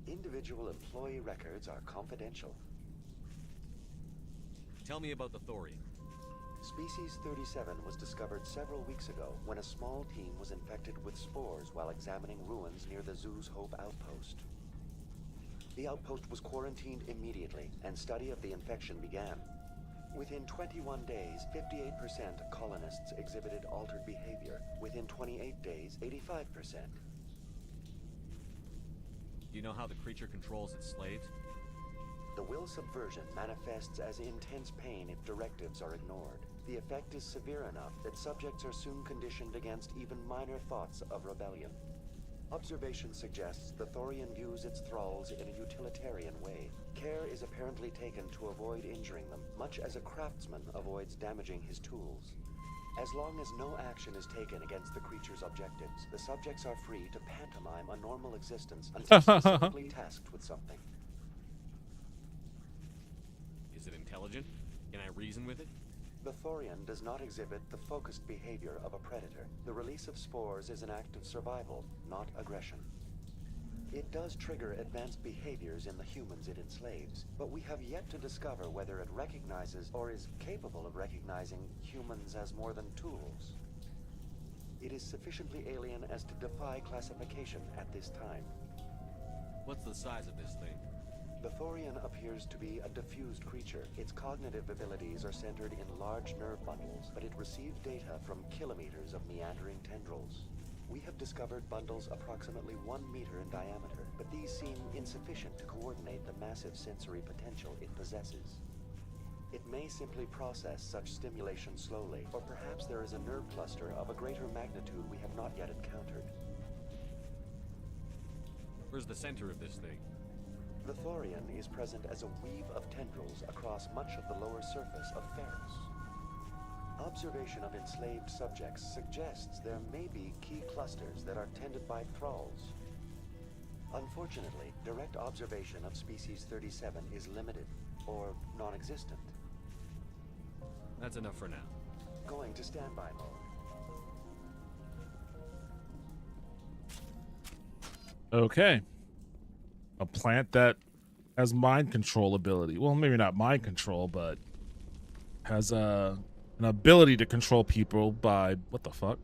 Individual employee records are confidential. Tell me about the thorium. Species 37 was discovered several weeks ago when a small team was infected with spores while examining ruins near the Zeus Hope outpost. The outpost was quarantined immediately, and study of the infection began. Within 21 days, 58% of colonists exhibited altered behavior. Within 28 days, 85%. Do you know how the creature controls its slaves? The will subversion manifests as intense pain if directives are ignored. The effect is severe enough that subjects are soon conditioned against even minor thoughts of rebellion. Observation suggests the thorium views its thralls in a utilitarian way. Care is apparently taken to avoid injuring them, much as a craftsman avoids damaging his tools. As long as no action is taken against the creature's objectives, the subjects are free to pantomime a normal existence until specifically tasked with something. Is it intelligent? Can I reason with it? The thorium does not exhibit the focused behavior of a predator. The release of spores is an act of survival, not aggression. It does trigger advanced behaviors in the humans it enslaves, but we have yet to discover whether it recognizes or is capable of recognizing humans as more than tools. It is sufficiently alien as to defy classification at this time. What's the size of this thing? The thorium appears to be a diffused creature. Its cognitive abilities are centered in large nerve bundles, but it receives data from kilometers of meandering tendrils. We have discovered bundles approximately 1 meter in diameter, but these seem insufficient to coordinate the massive sensory potential it possesses. It may simply process such stimulation slowly, or perhaps there is a nerve cluster of a greater magnitude we have not yet encountered. Where's the center of this thing? The thorium is present as a weave of tendrils across much of the lower surface of Ferris. Observation of enslaved subjects suggests there may be key clusters that are tended by thralls. Unfortunately, direct observation of species 37 is limited, or non-existent. That's enough for now. Going to standby mode. Okay. A plant that has mind control ability. Well, maybe not mind control, but has an ability to control people by what the fuck?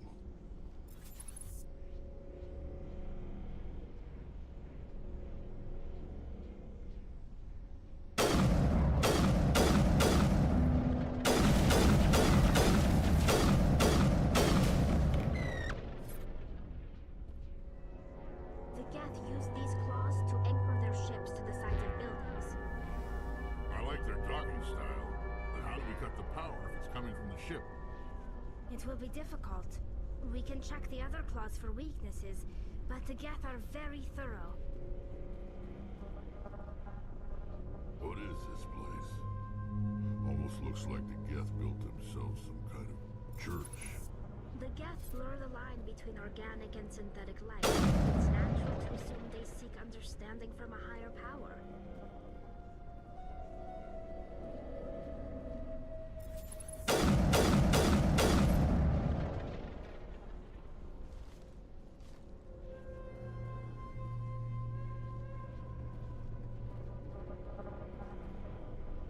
their docking style, but how do we cut the power if it's coming from the ship? It will be difficult. We can check the other claws for weaknesses, but the Geth are very thorough. What is this place? Almost looks like the Geth built themselves some kind of church. The Geth blur the line between organic and synthetic life. It's natural to assume they seek understanding from a higher power.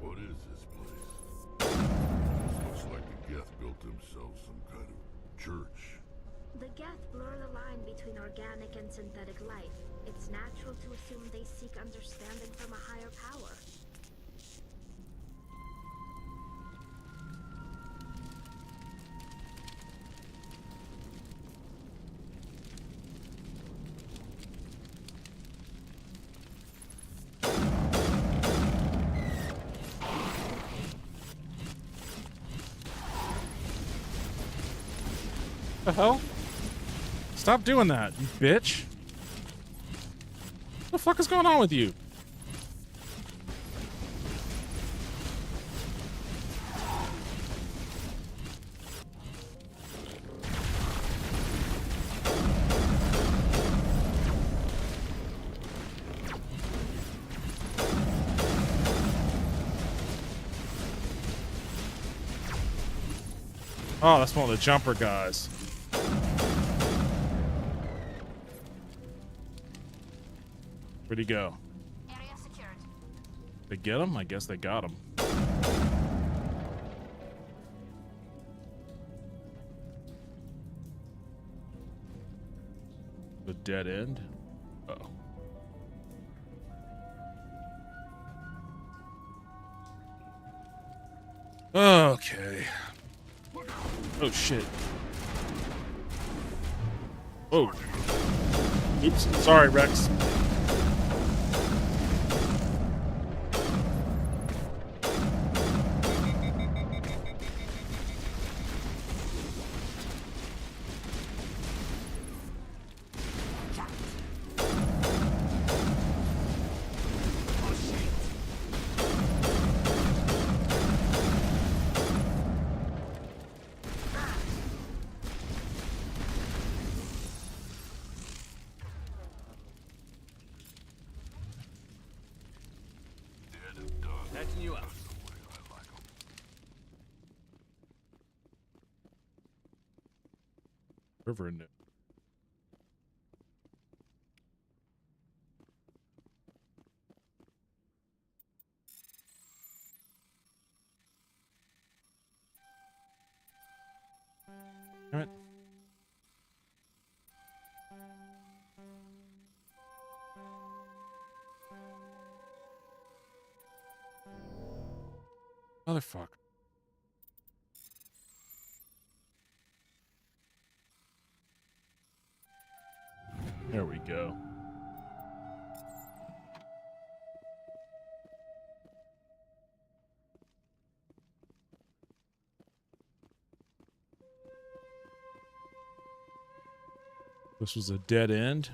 What is this place? Almost looks like the Geth built themselves some kind of church. The Geth blur the line between organic and synthetic life. It's natural to assume they seek understanding from a higher power. The hell? Stop doing that, you bitch. What the fuck is going on with you? Oh, that's one of the jumper guys. Where'd he go? Area secured. They get him? I guess they got him. The dead end? Uh-oh. Okay. Oh, shit. Oh. Oops. Sorry, Rex. Patching you up. River in it. All right. Motherfucker. There we go. This was a dead end.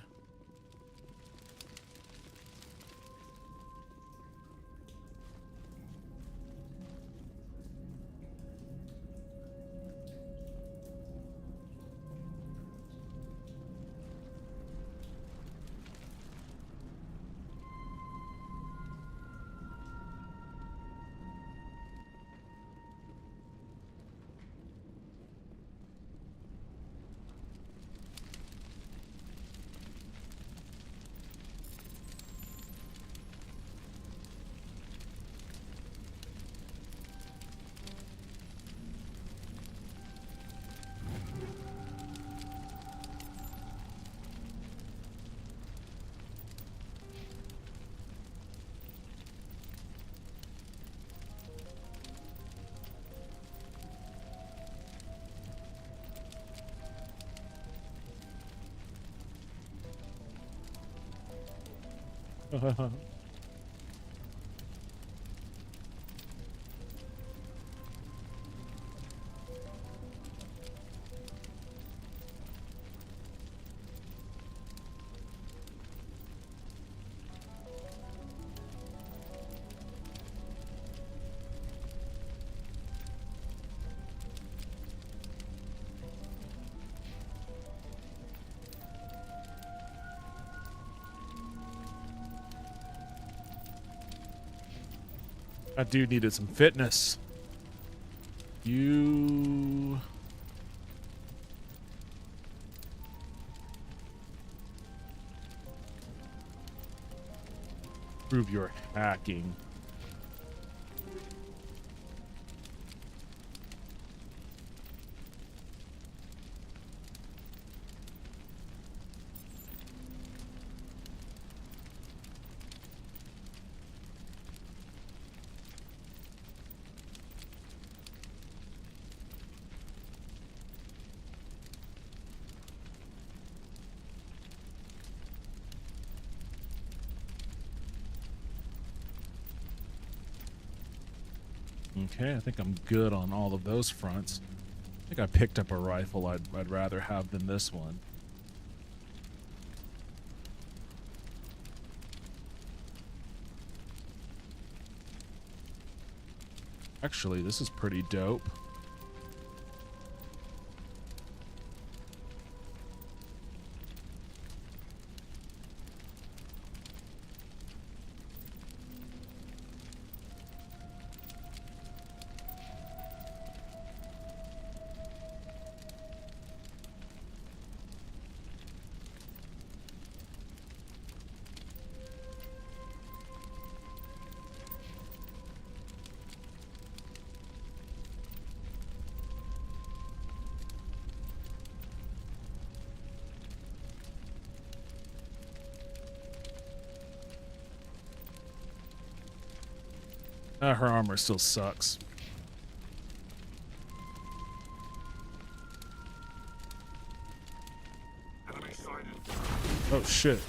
That dude needed some fitness. You... prove your hacking. Okay, I think I'm good on all of those fronts. I think I picked up a rifle I'd rather have than this one. Actually, this is pretty dope. Her armor still sucks. Oh shit.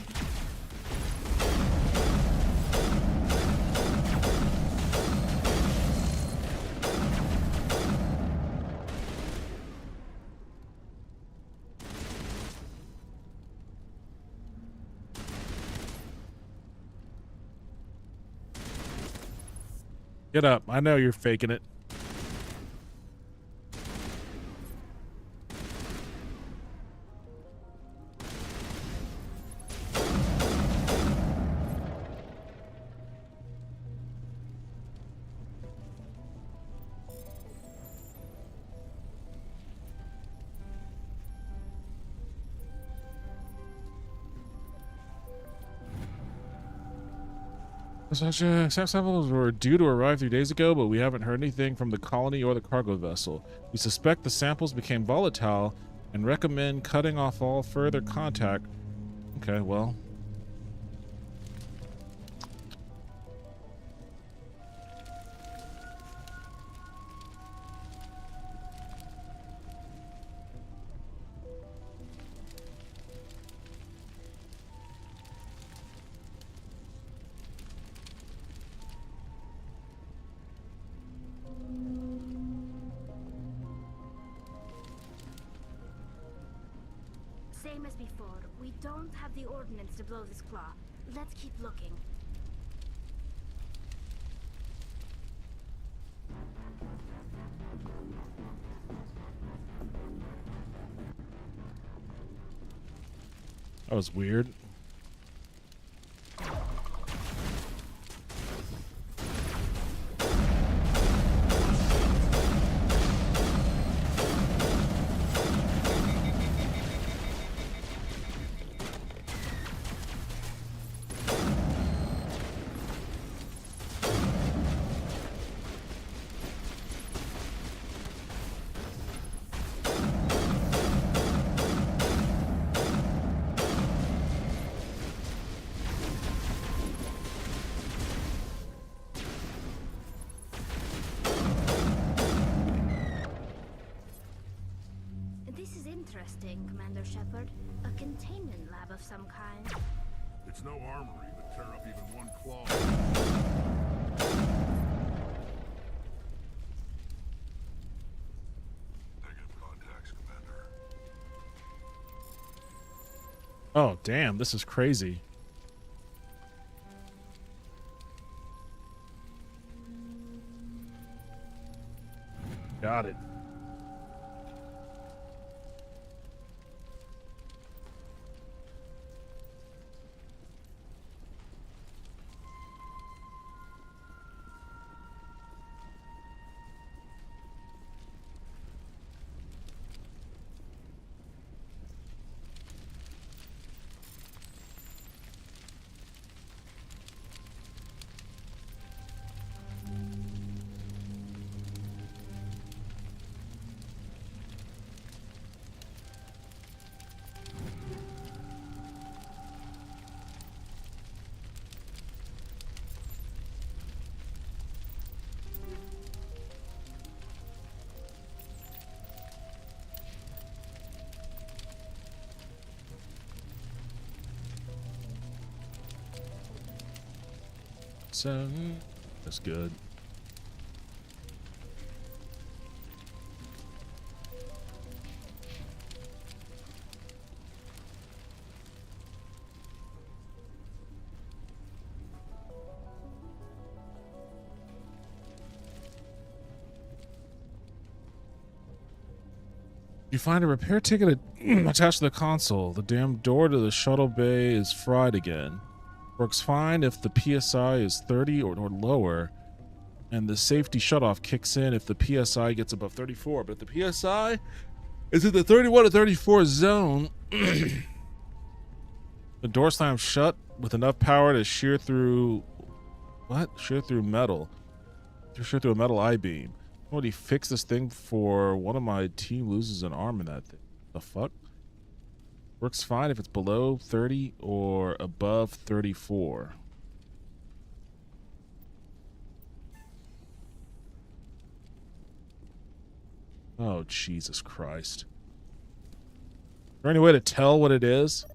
Get up. I know you're faking it. Such samples were due to arrive 3 days ago, but we haven't heard anything from the colony or the cargo vessel. We suspect the samples became volatile and recommend cutting off all further contact. Okay, well. Same as before. We don't have the ordnance to blow this claw. Let's keep looking. That was weird. Interesting, Commander Shepard. A containment lab of some kind. It's no armory that tear up even one claw. Negative contacts, Commander. Oh, damn, this is crazy. Got it. So that's good. You find a repair ticket attached to the console. The damn door to the shuttle bay is fried again. Works fine if the PSI is 30 or lower, and the safety shutoff kicks in if the PSI gets above 34. But if the PSI is in the 31 to 34 zone, the door slams shut with enough power to shear through... What? Shear through metal. Shear through a metal I-beam. Somebody fix this thing for one of my team loses an arm in that thing. The fuck? Works fine if it's below 30 or above 34. Oh, Jesus Christ. Is there any way to tell what it is?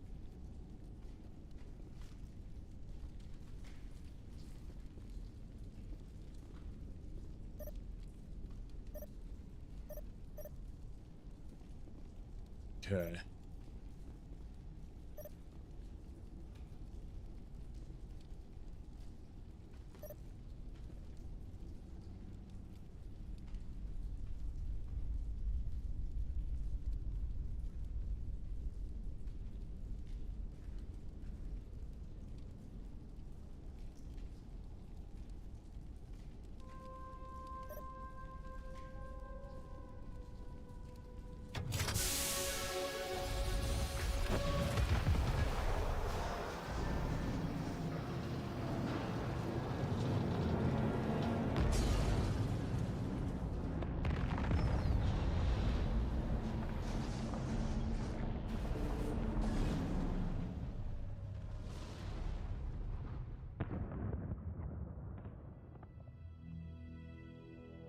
Okay.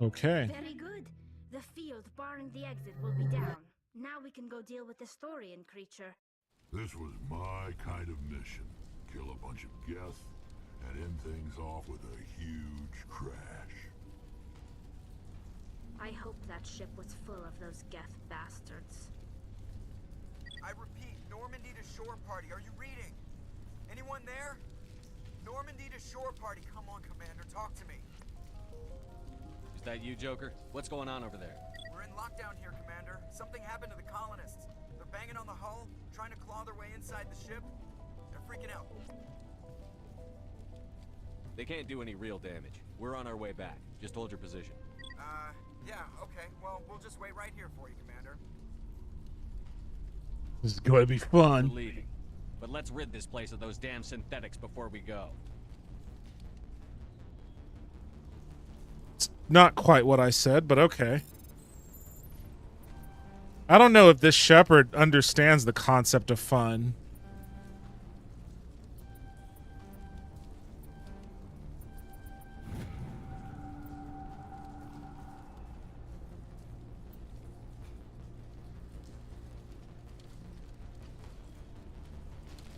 Okay. Very good. The field barring the exit will be down. Now we can go deal with the Storian creature. This was my kind of mission. Kill a bunch of Geth and end things off with a huge crash. I hope that ship was full of those Geth bastards. I repeat, Normandy to shore party. Are you reading? Anyone there? Normandy to shore party. Come on, Commander, talk to me. Is that you, Joker? What's going on over there? We're in lockdown here, Commander. Something happened to the colonists. They're banging on the hull, trying to claw their way inside the ship. They're freaking out. They can't do any real damage. We're on our way back. Just hold your position. Yeah, okay. Well, we'll just wait right here for you, Commander. This is going to be fun. We're leaving. But let's rid this place of those damn synthetics before we go. It's not quite what I said, but okay. I don't know if this shepherd understands the concept of fun.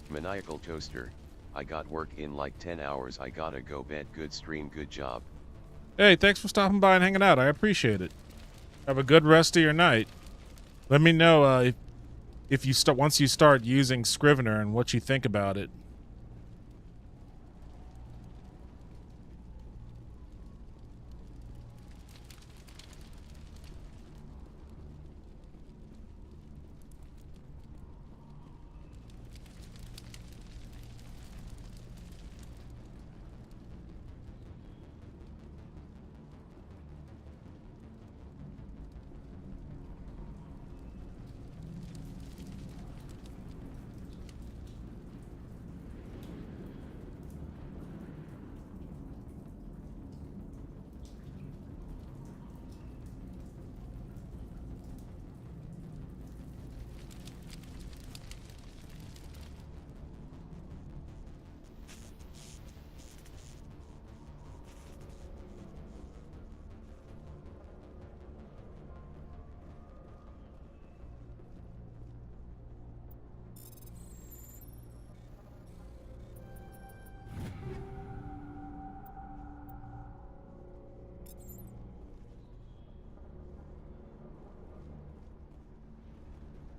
Maniacal Toaster, I got work in like 10 hours. I gotta go bed. Good stream, good job. Hey, thanks for stopping by and hanging out. I appreciate it. Have a good rest of your night. Let me know if you once you start using Scrivener and what you think about it.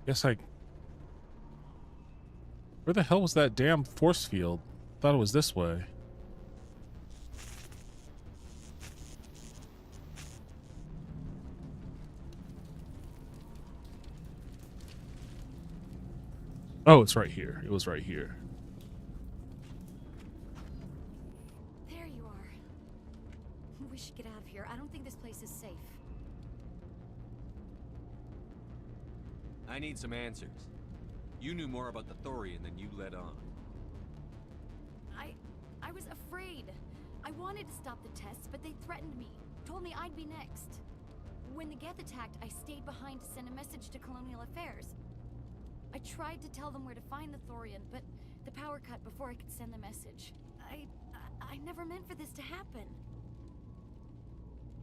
Guess I... Where the hell was that damn force field? Thought it was this way. Oh, it's right here. It was right here. There you are. We should get out of here. I don't think this place is safe. I need some answers. You knew more about the Thorian than you let on. I was afraid. I wanted to stop the tests, but they threatened me. Told me I'd be next. When the Geth attacked, I stayed behind to send a message to Colonial Affairs. I tried to tell them where to find the Thorian, but the power cut before I could send the message. I never meant for this to happen.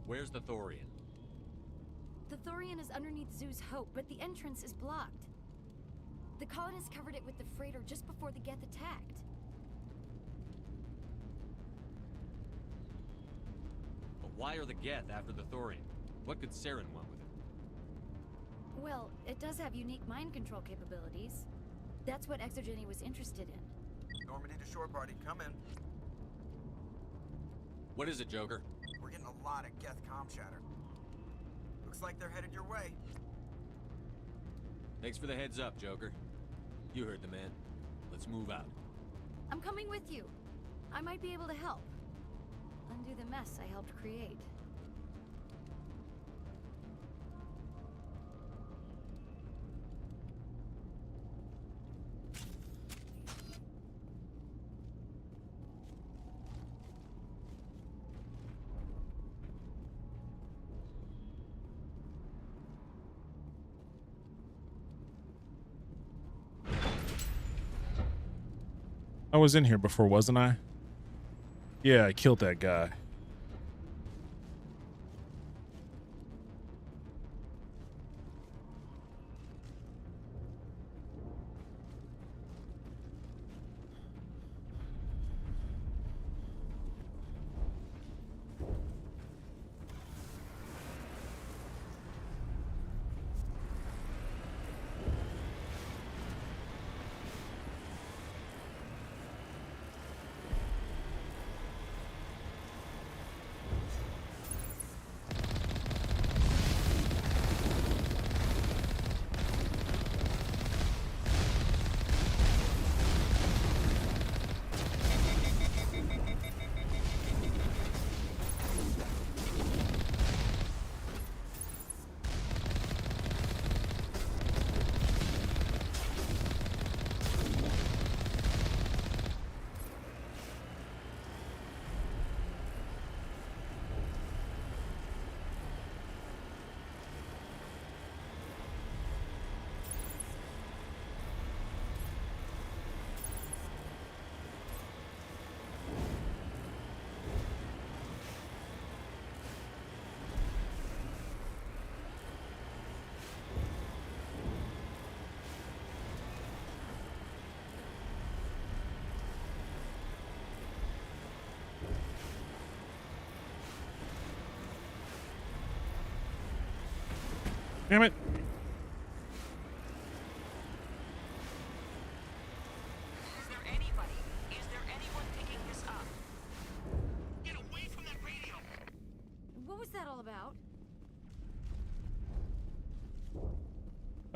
Where's the Thorian? The Thorian is underneath Zoo's Hope, but the entrance is blocked. The colonists covered it with the freighter just before the Geth attacked. But why are the Geth after the Thorian? What could Saren want with it? Well, it does have unique mind control capabilities. That's what Exogeny was interested in. Normandy to shore party, come in. What is it, Joker? We're getting a lot of Geth comm chatter. Looks like they're headed your way. Thanks for the heads up, Joker. You heard the man. Let's move out. I'm coming with you. I might be able to help. Undo the mess I helped create. I was in here before, wasn't I? Yeah, I killed that guy. Damn it. Is there anybody? Is there anyone picking this up? Get away from that radio! What was that all about?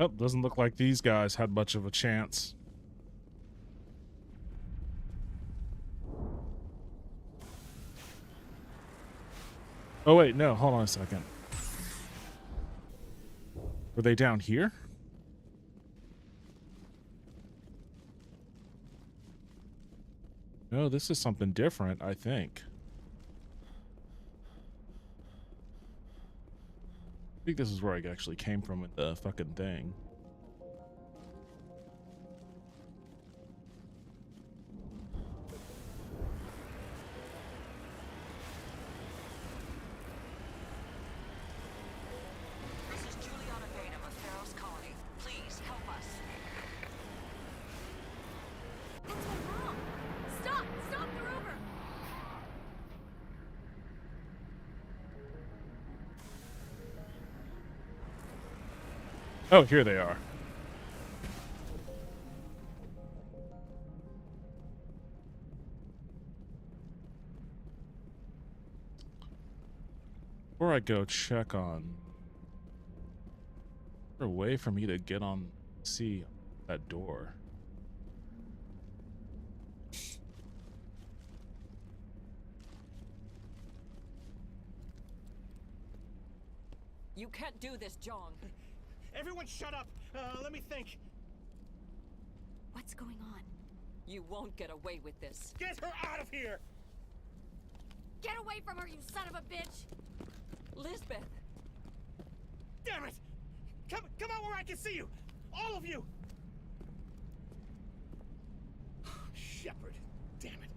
Oh, doesn't look like these guys had much of a chance. Oh wait, no, hold on a second. Were they down here? No, this is something different, I think. I think this is where I actually came from with the fucking thing. Oh, here they are. Before I go check on... Is there a way for me to get on... See that door? You can't do this, John. Everyone shut up! Let me think. What's going on? You won't get away with this. Get her out of here! Get away from her, you son of a bitch! Lisbeth! Damn it! Come out where I can see you! All of you! Shepard, damn it.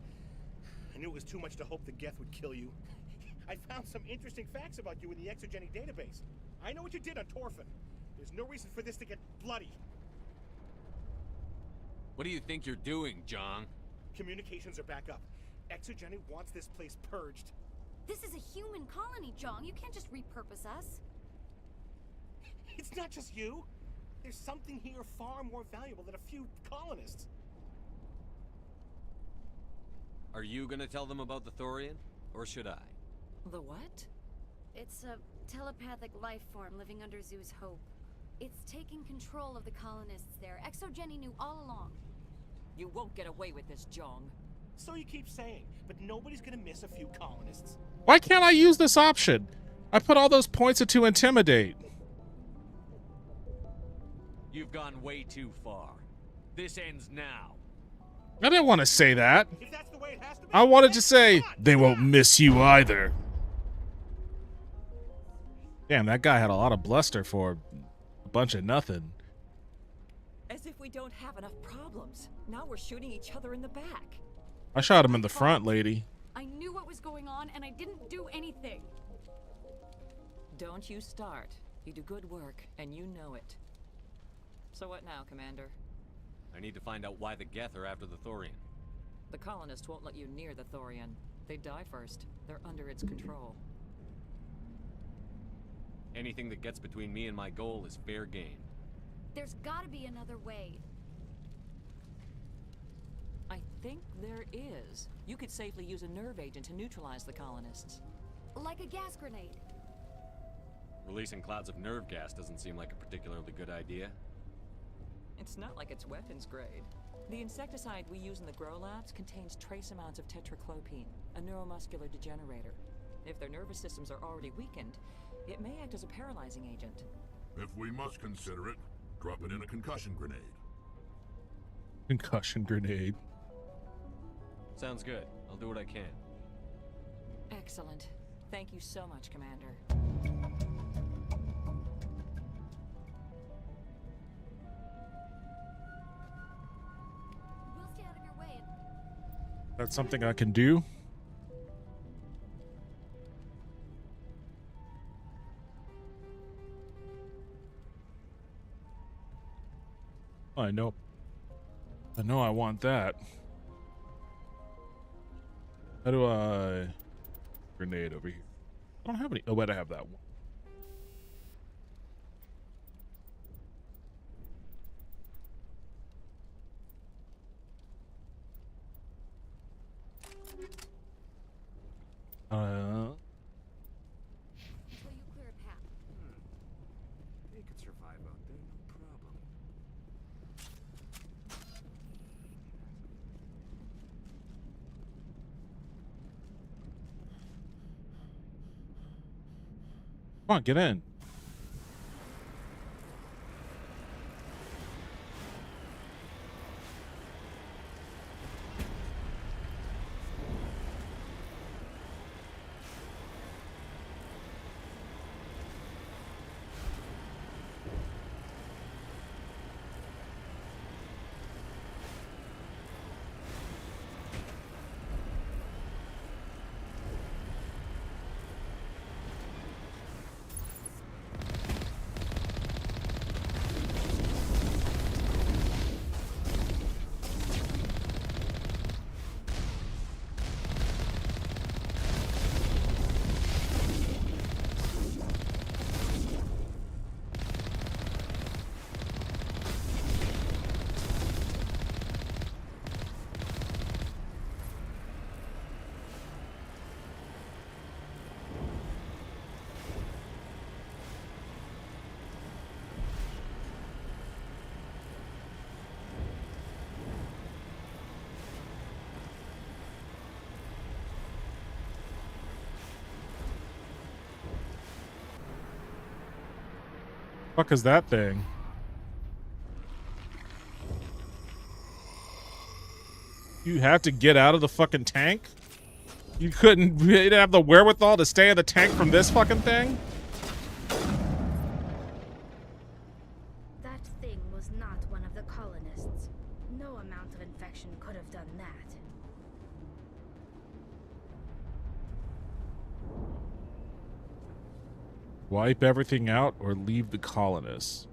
I knew it was too much to hope the Geth would kill you. I found some interesting facts about you in the exogenic database. I know what you did on Torfin. There's no reason for this to get bloody. What do you think you're doing, John? Communications are back up. Exogenic wants this place purged. This is a human colony, Jong. You can't just repurpose us. It's not just you. There's something here far more valuable than a few colonists. Are you gonna tell them about the Thorian? Or should I? The what? It's a telepathic life form living under Zoo's hope. It's taking control of the colonists there. Exogeny knew all along. You won't get away with this, Jong. So you keep saying, but nobody's gonna miss a few colonists. Why can't I use this option? I put all those points into intimidate. You've gone way too far. This ends now. I didn't want to say that. If that's the way it has to be, I wanted to say, they won't miss you either. Damn, that guy had a lot of bluster for a bunch of nothing. As if we don't have enough problems. Now we're shooting each other in the back. I shot him in the front, lady. I knew what was going on, and I didn't do anything. Don't you start. You do good work, and you know it. So what now, Commander? I need to find out why the Geth are after the Thorian. The colonists won't let you near the Thorian. They die first. They're under its control. Anything that gets between me and my goal is fair game. There's gotta be another way. I think there is. You could safely use a nerve agent to neutralize the colonists. Like a gas grenade. Releasing clouds of nerve gas doesn't seem like a particularly good idea. It's not like it's weapons grade. The insecticide we use in the grow labs contains trace amounts of tetraclopine, a neuromuscular degenerator. If their nervous systems are already weakened, it may act as a paralyzing agent. If we must consider it, drop it in a concussion grenade. Concussion grenade. Sounds good. I'll do what I can. Excellent. Thank you so much, Commander. We'll stay out of your way. That's something I can do. I know I want that. How do I... Grenade over here. I don't have any. Oh, wait, I have that one. Until you clear a path. They could survive out there, no problem. Come on, get in. Fuck is that thing? You have to get out of the fucking tank? You didn't have the wherewithal to stay in the tank from this fucking thing? That thing was not one of the colonists. No amount of infection could have done that. Wipe everything out or leave the colonists.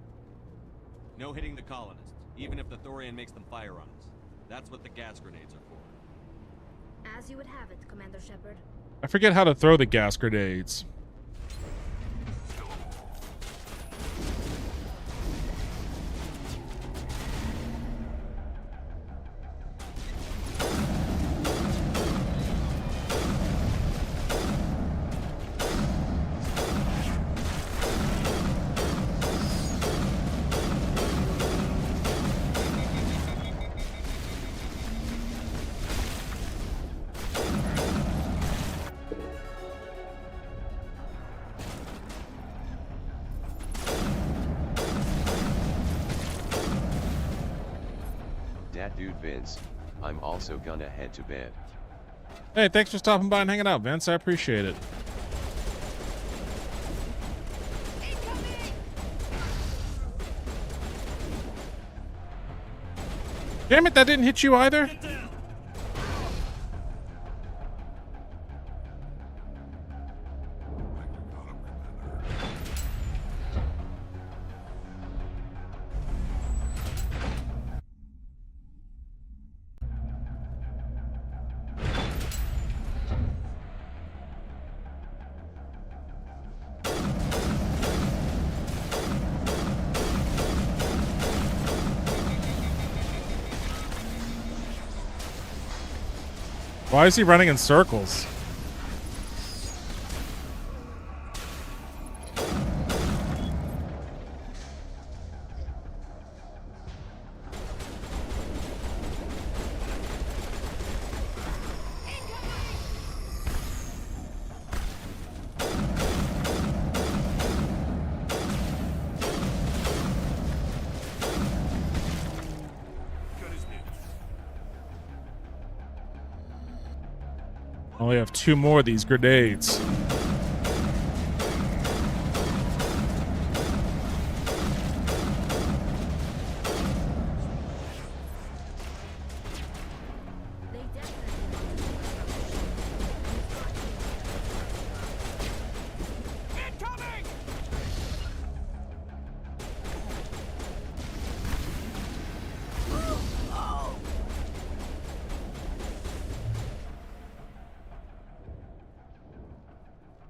No hitting the colonists, even if the Thorian makes them fire on us. That's what the gas grenades are for. As you would have it, Commander Shepard. I forget how to throw the gas grenades. Dat dude Vince, I'm also gonna head to bed. Hey, thanks for stopping by and hanging out, Vince. I appreciate it. Damn it, that didn't hit you either? Why is he running in circles? Only have 2 more of these grenades.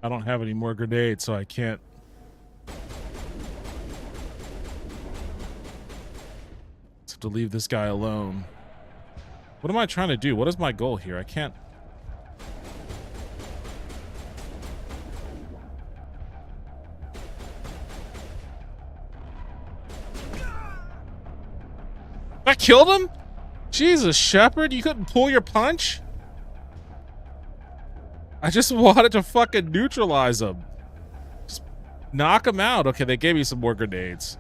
I don't have any more grenades, so I can't. Just have to leave this guy alone. What am I trying to do? What is my goal here? I can't. I killed him? Jesus, Shepard, you couldn't pull your punch? I just wanted to fucking neutralize him. Just knock him out. Okay, they gave me some more grenades.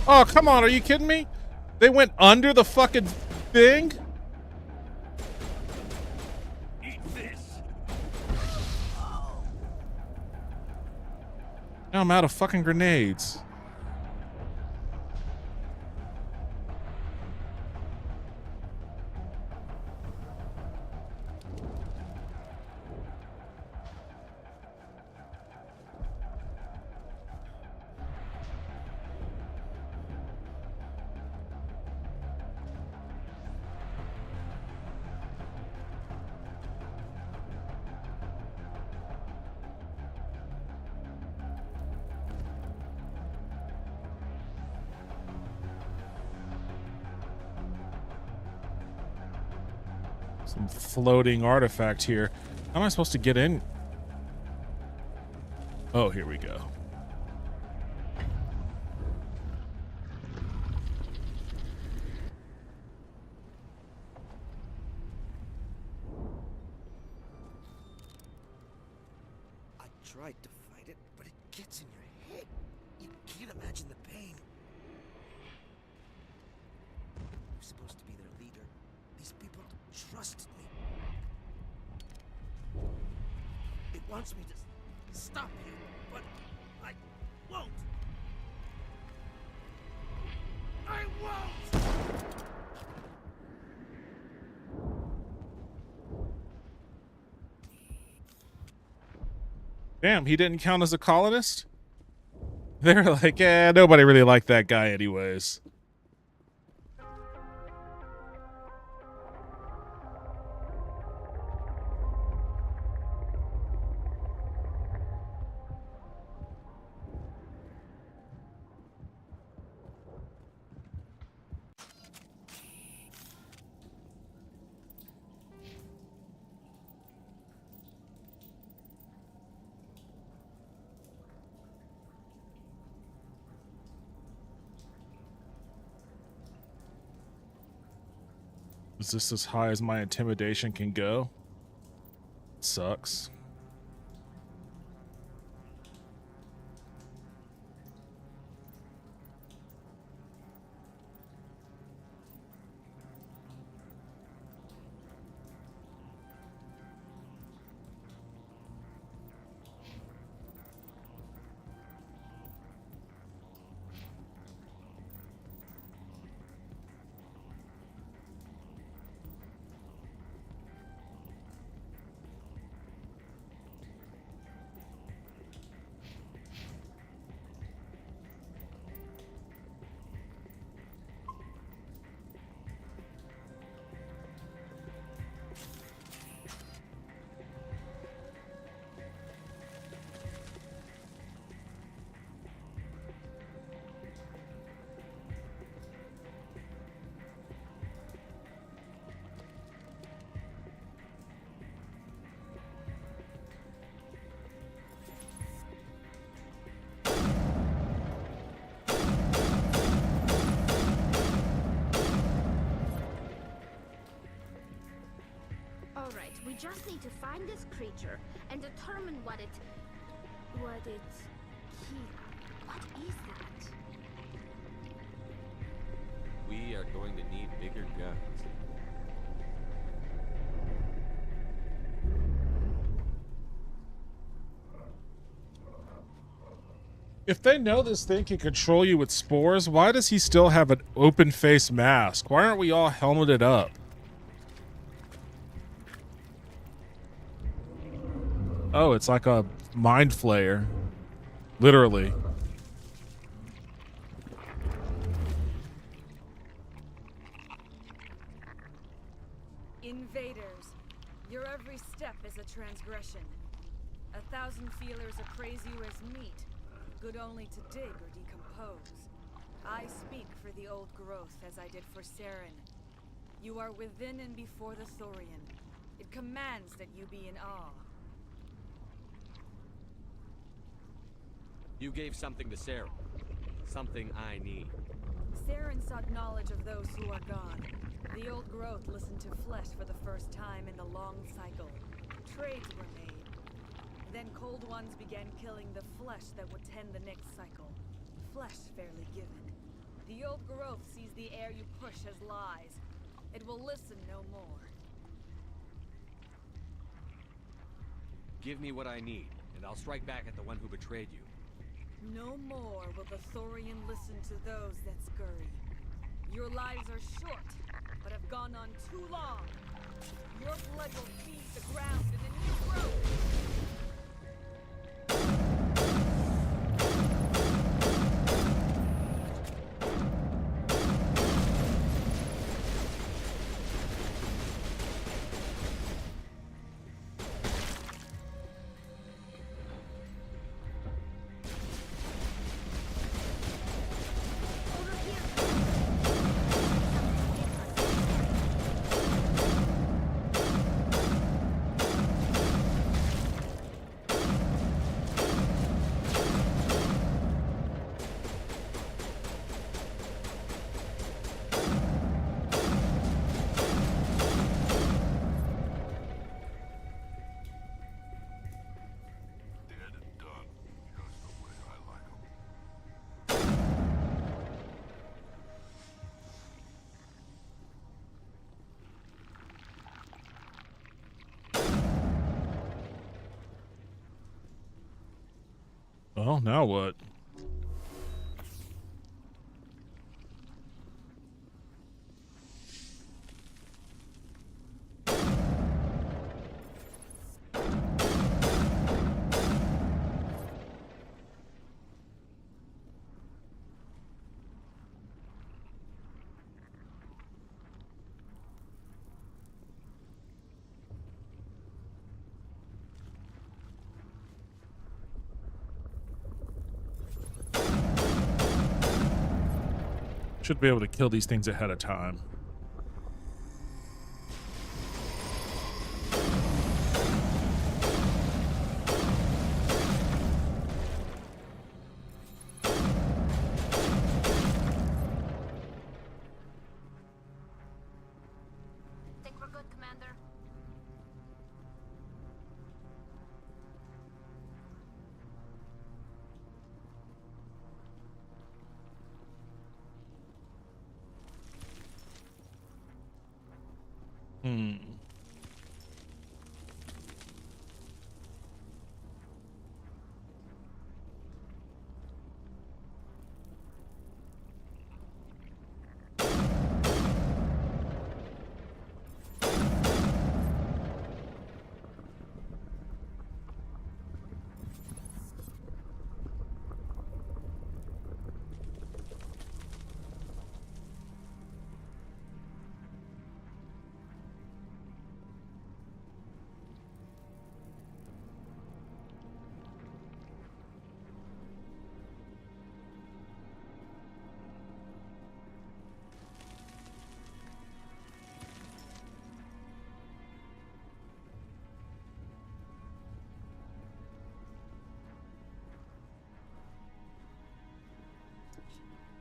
Oh, come on. Are you kidding me? They went under the fucking thing? Eat this. Now I'm out of fucking grenades. Some floating artifact here. How am I supposed to get in? Oh, here we go. I tried to fight it, but it gets in your head. You can't imagine the pain. I'm supposed to be their leader. These people trusted me. It wants me to stop you, but I won't. I won't! Damn, he didn't count as a colonist? They're like, eh, nobody really liked that guy anyways. Is this as high as my intimidation can go? Sucks. Alright, we just need to find this creature and determine what it What is that? We are going to need bigger guns. If they know this thing can control you with spores, why does he still have an open face mask? Why aren't we all helmeted up? Oh, it's like a mind flayer. Literally. Invaders, your every step is a transgression. 1,000 feelers appraise you as meat, good only to dig or decompose. I speak for the old growth as I did for Saren. You are within and before the Thorian. It commands that you be in awe. You gave something to Sarah. Something I need. Saren sought knowledge of those who are gone. The old growth listened to flesh for the first time in the long cycle. Trades were made. Then cold ones began killing the flesh that would tend the next cycle. Flesh fairly given. The old growth sees the air you push as lies. It will listen no more. Give me what I need, and I'll strike back at the one who betrayed you. No more will the Thorian listen to those that scurry. Your lives are short, but have gone on too long. Your blood will feed the ground in a new growth. Well, now what? Should be able to kill these things ahead of time. Think we're good, Commander?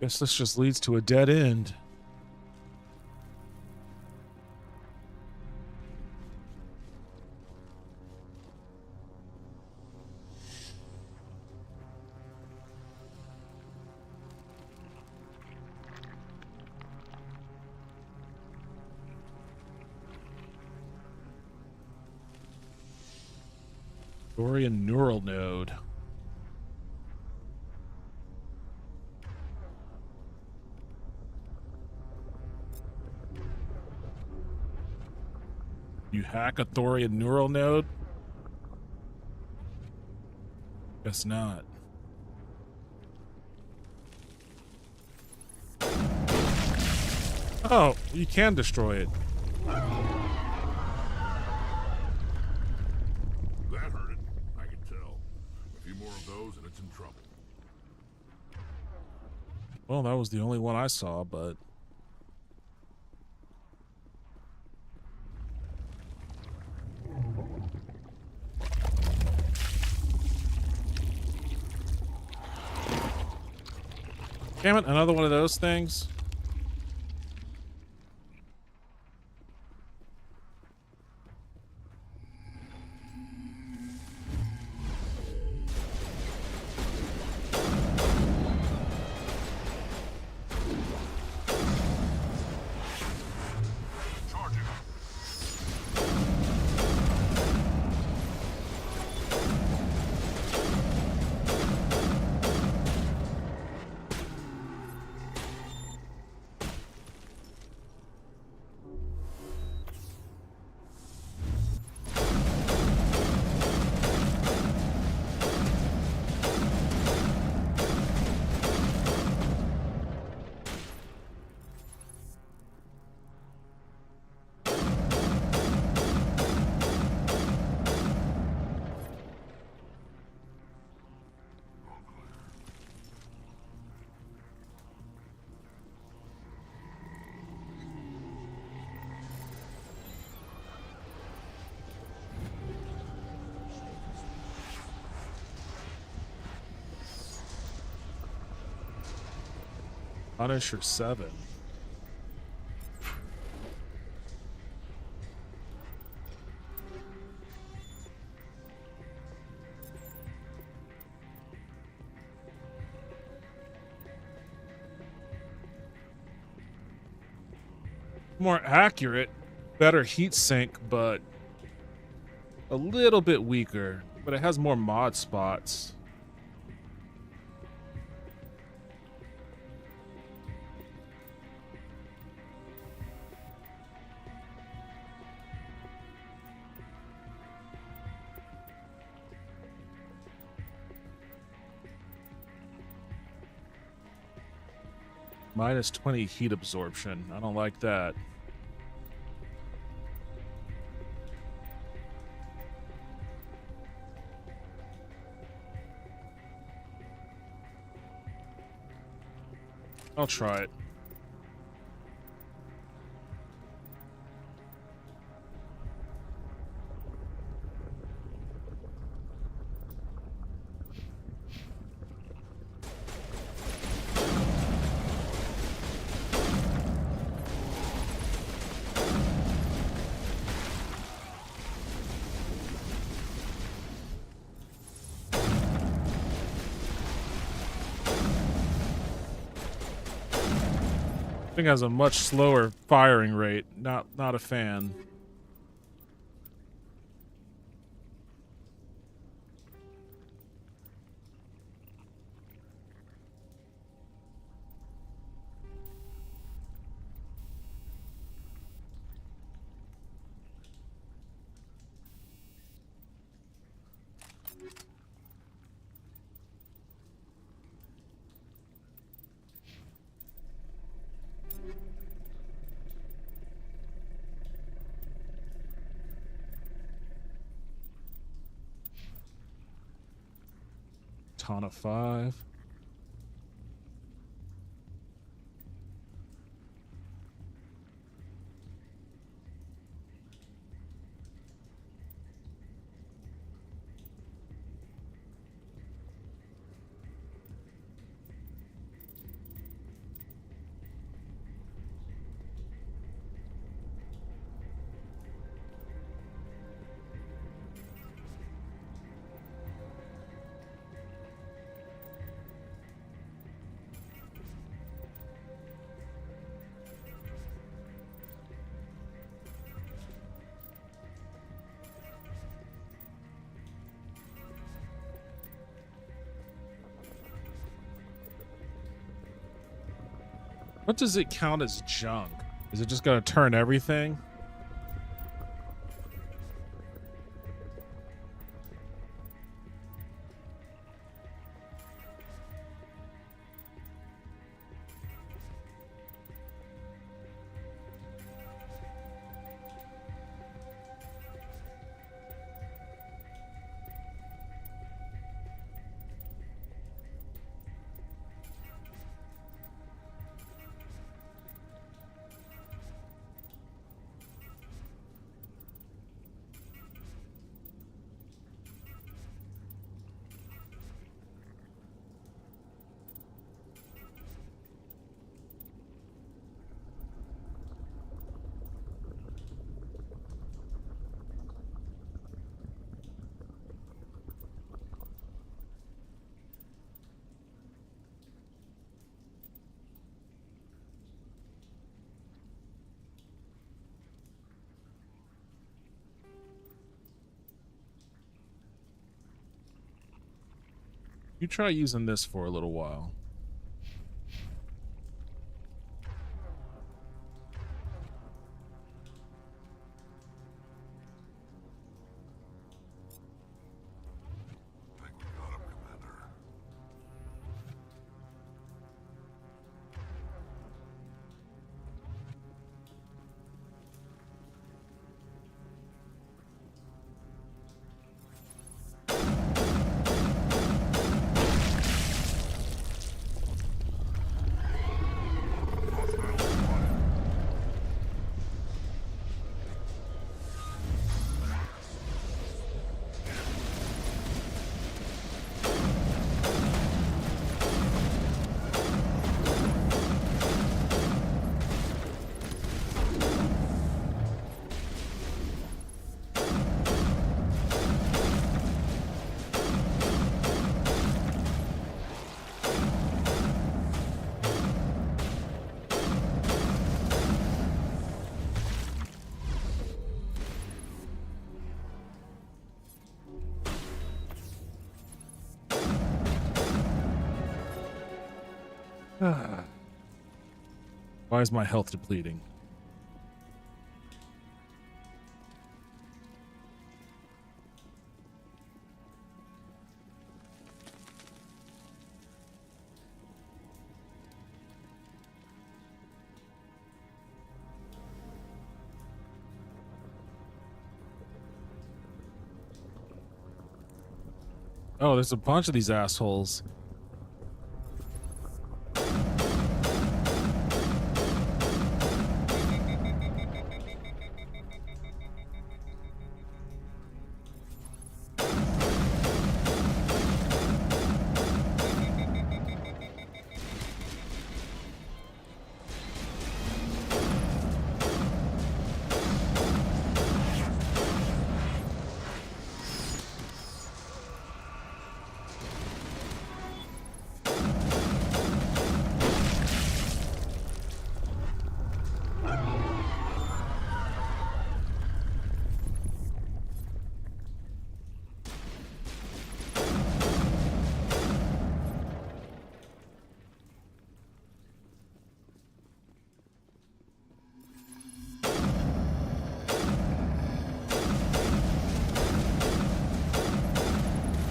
Guess this just leads to a dead end. Dorian neural node. You hack a Thorian neural node? Guess not. Oh, you can destroy it. That hurt it. I can tell. A few more of those and it's in trouble. Well, that was the only one I saw, but... Damn it, another one of those things. Punisher 7. More accurate, better heat sink, but a little bit weaker. But it has more mod spots. Minus 20 heat absorption. I don't like that. I'll try it. Thing has a much slower firing rate. Not a fan. Ton of 5. What does it count as junk? Is it just gonna turn everything? You try using this for a little while. Why is my health depleting? Oh, there's a bunch of these assholes.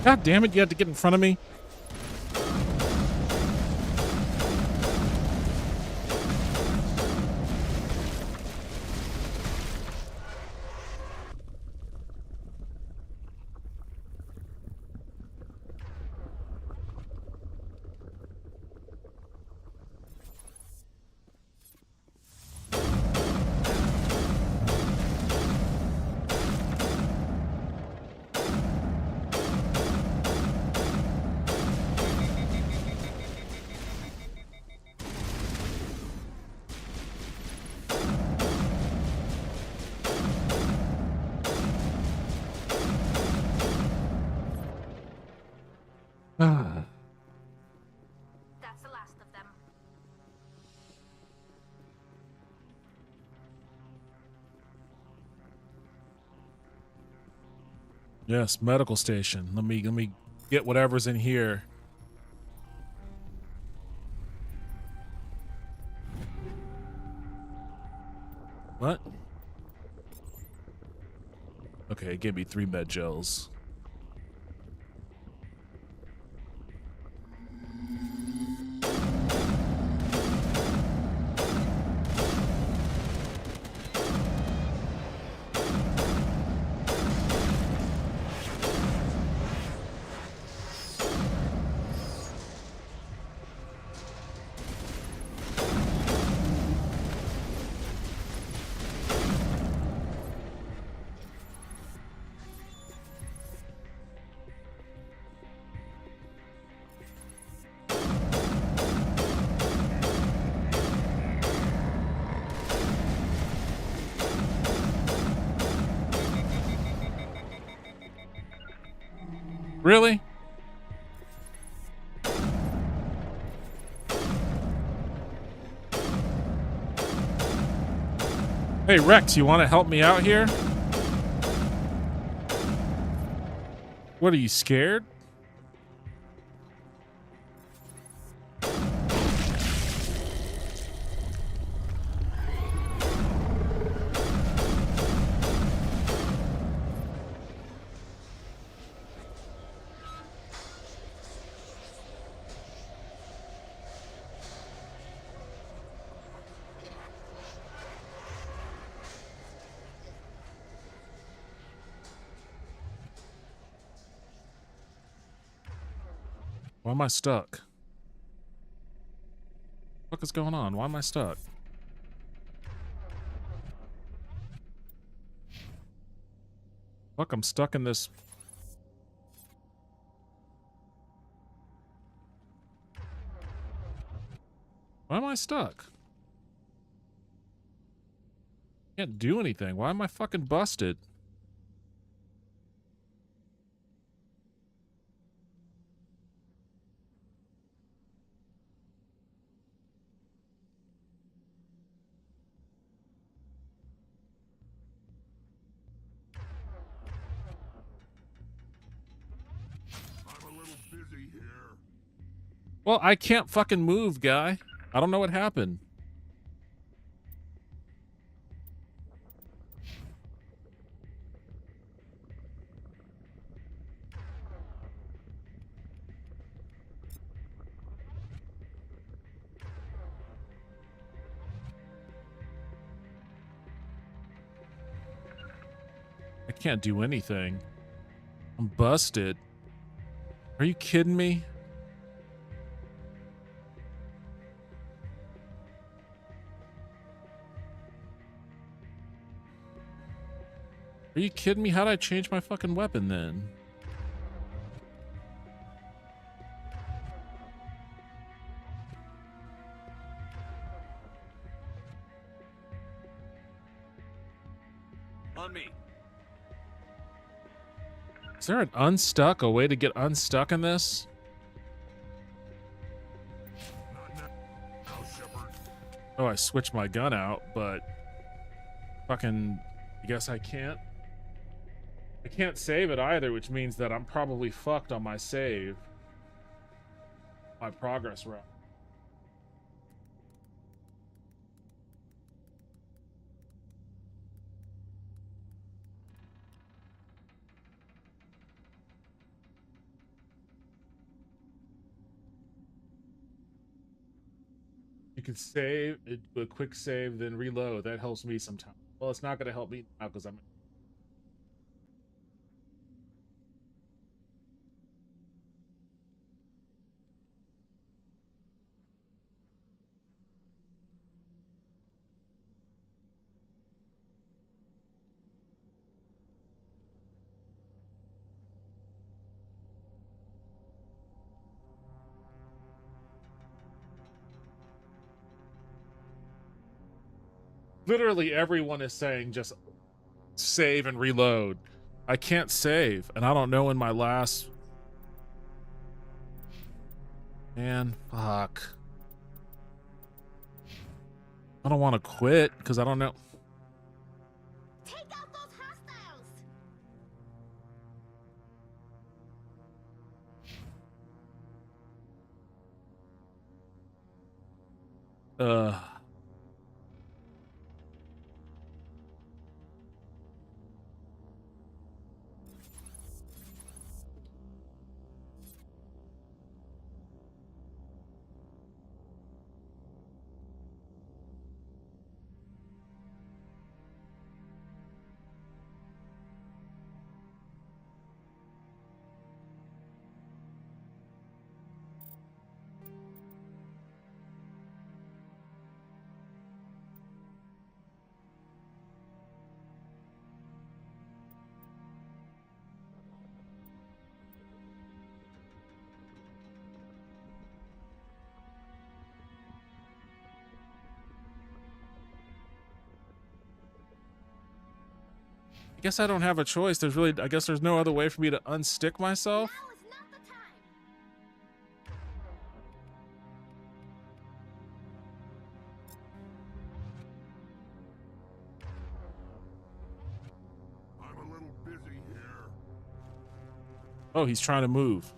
God damn it, you had to get in front of me. That's the last of them. Yes, medical station. Let me get whatever's in here. What? Okay, it gave me 3 med gels. Really? Hey, Rex, you want to help me out here? What, are you scared? Why am I stuck? What is going on? Why am I stuck? Fuck, I'm stuck in this. Why am I stuck? Can't do anything. Why am I fucking busted? I'm a little busy here. Well, I can't fucking move, guy. I don't know what happened. I can't do anything. I'm busted. Are you kidding me? Are you kidding me? How'd I change my fucking weapon then? On me. Is there an unstuck? A way to get unstuck in this? Oh, I switched my gun out, but fucking, I guess I can't. I can't save it either, which means that I'm probably fucked on my save. My progress route. You can save it, a quick save, then reload. That helps me sometimes. Well, it's not going to help me now because I'm. Literally everyone is saying just save and reload. I can't save, and I don't know when my last... Man, fuck. I don't want to quit, because I don't know... Take out those hostiles! I guess I don't have a choice. There's really, I guess there's no other way for me to unstick myself. I'm a little busy here. Oh, he's trying to move.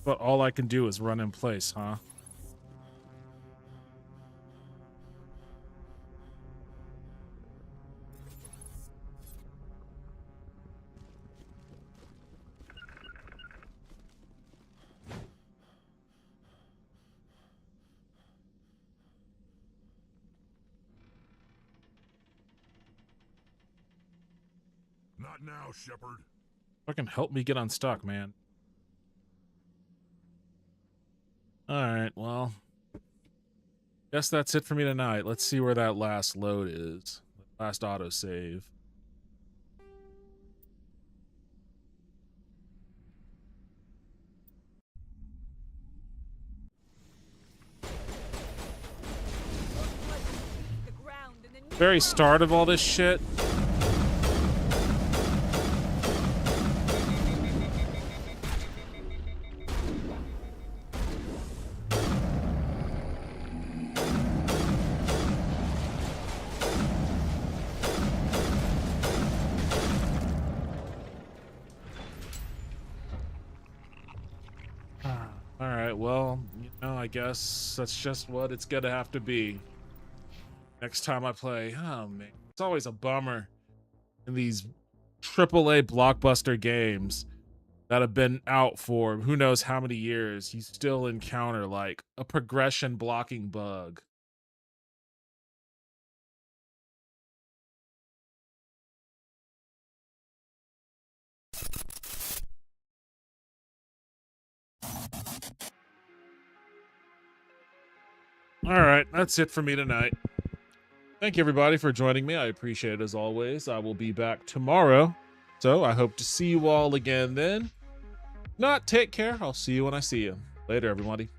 But all I can do is run in place, huh? Not now, Shepard. Fucking help me get unstuck, man. Alright, well. Guess that's it for me tonight. Let's see where that last load is. Last autosave. Very start of all this shit. All right, well, you know, I guess that's just what it's gonna have to be. Next time I play, oh man, it's always a bummer in these AAA blockbuster games that have been out for who knows how many years. You still encounter like a progression blocking bug. All right, that's it for me tonight. Thank you, everybody, for joining me. I appreciate it as always. I will be back tomorrow, so I hope to see you all again then. Not take care. I'll see you when I see you. Later, everybody.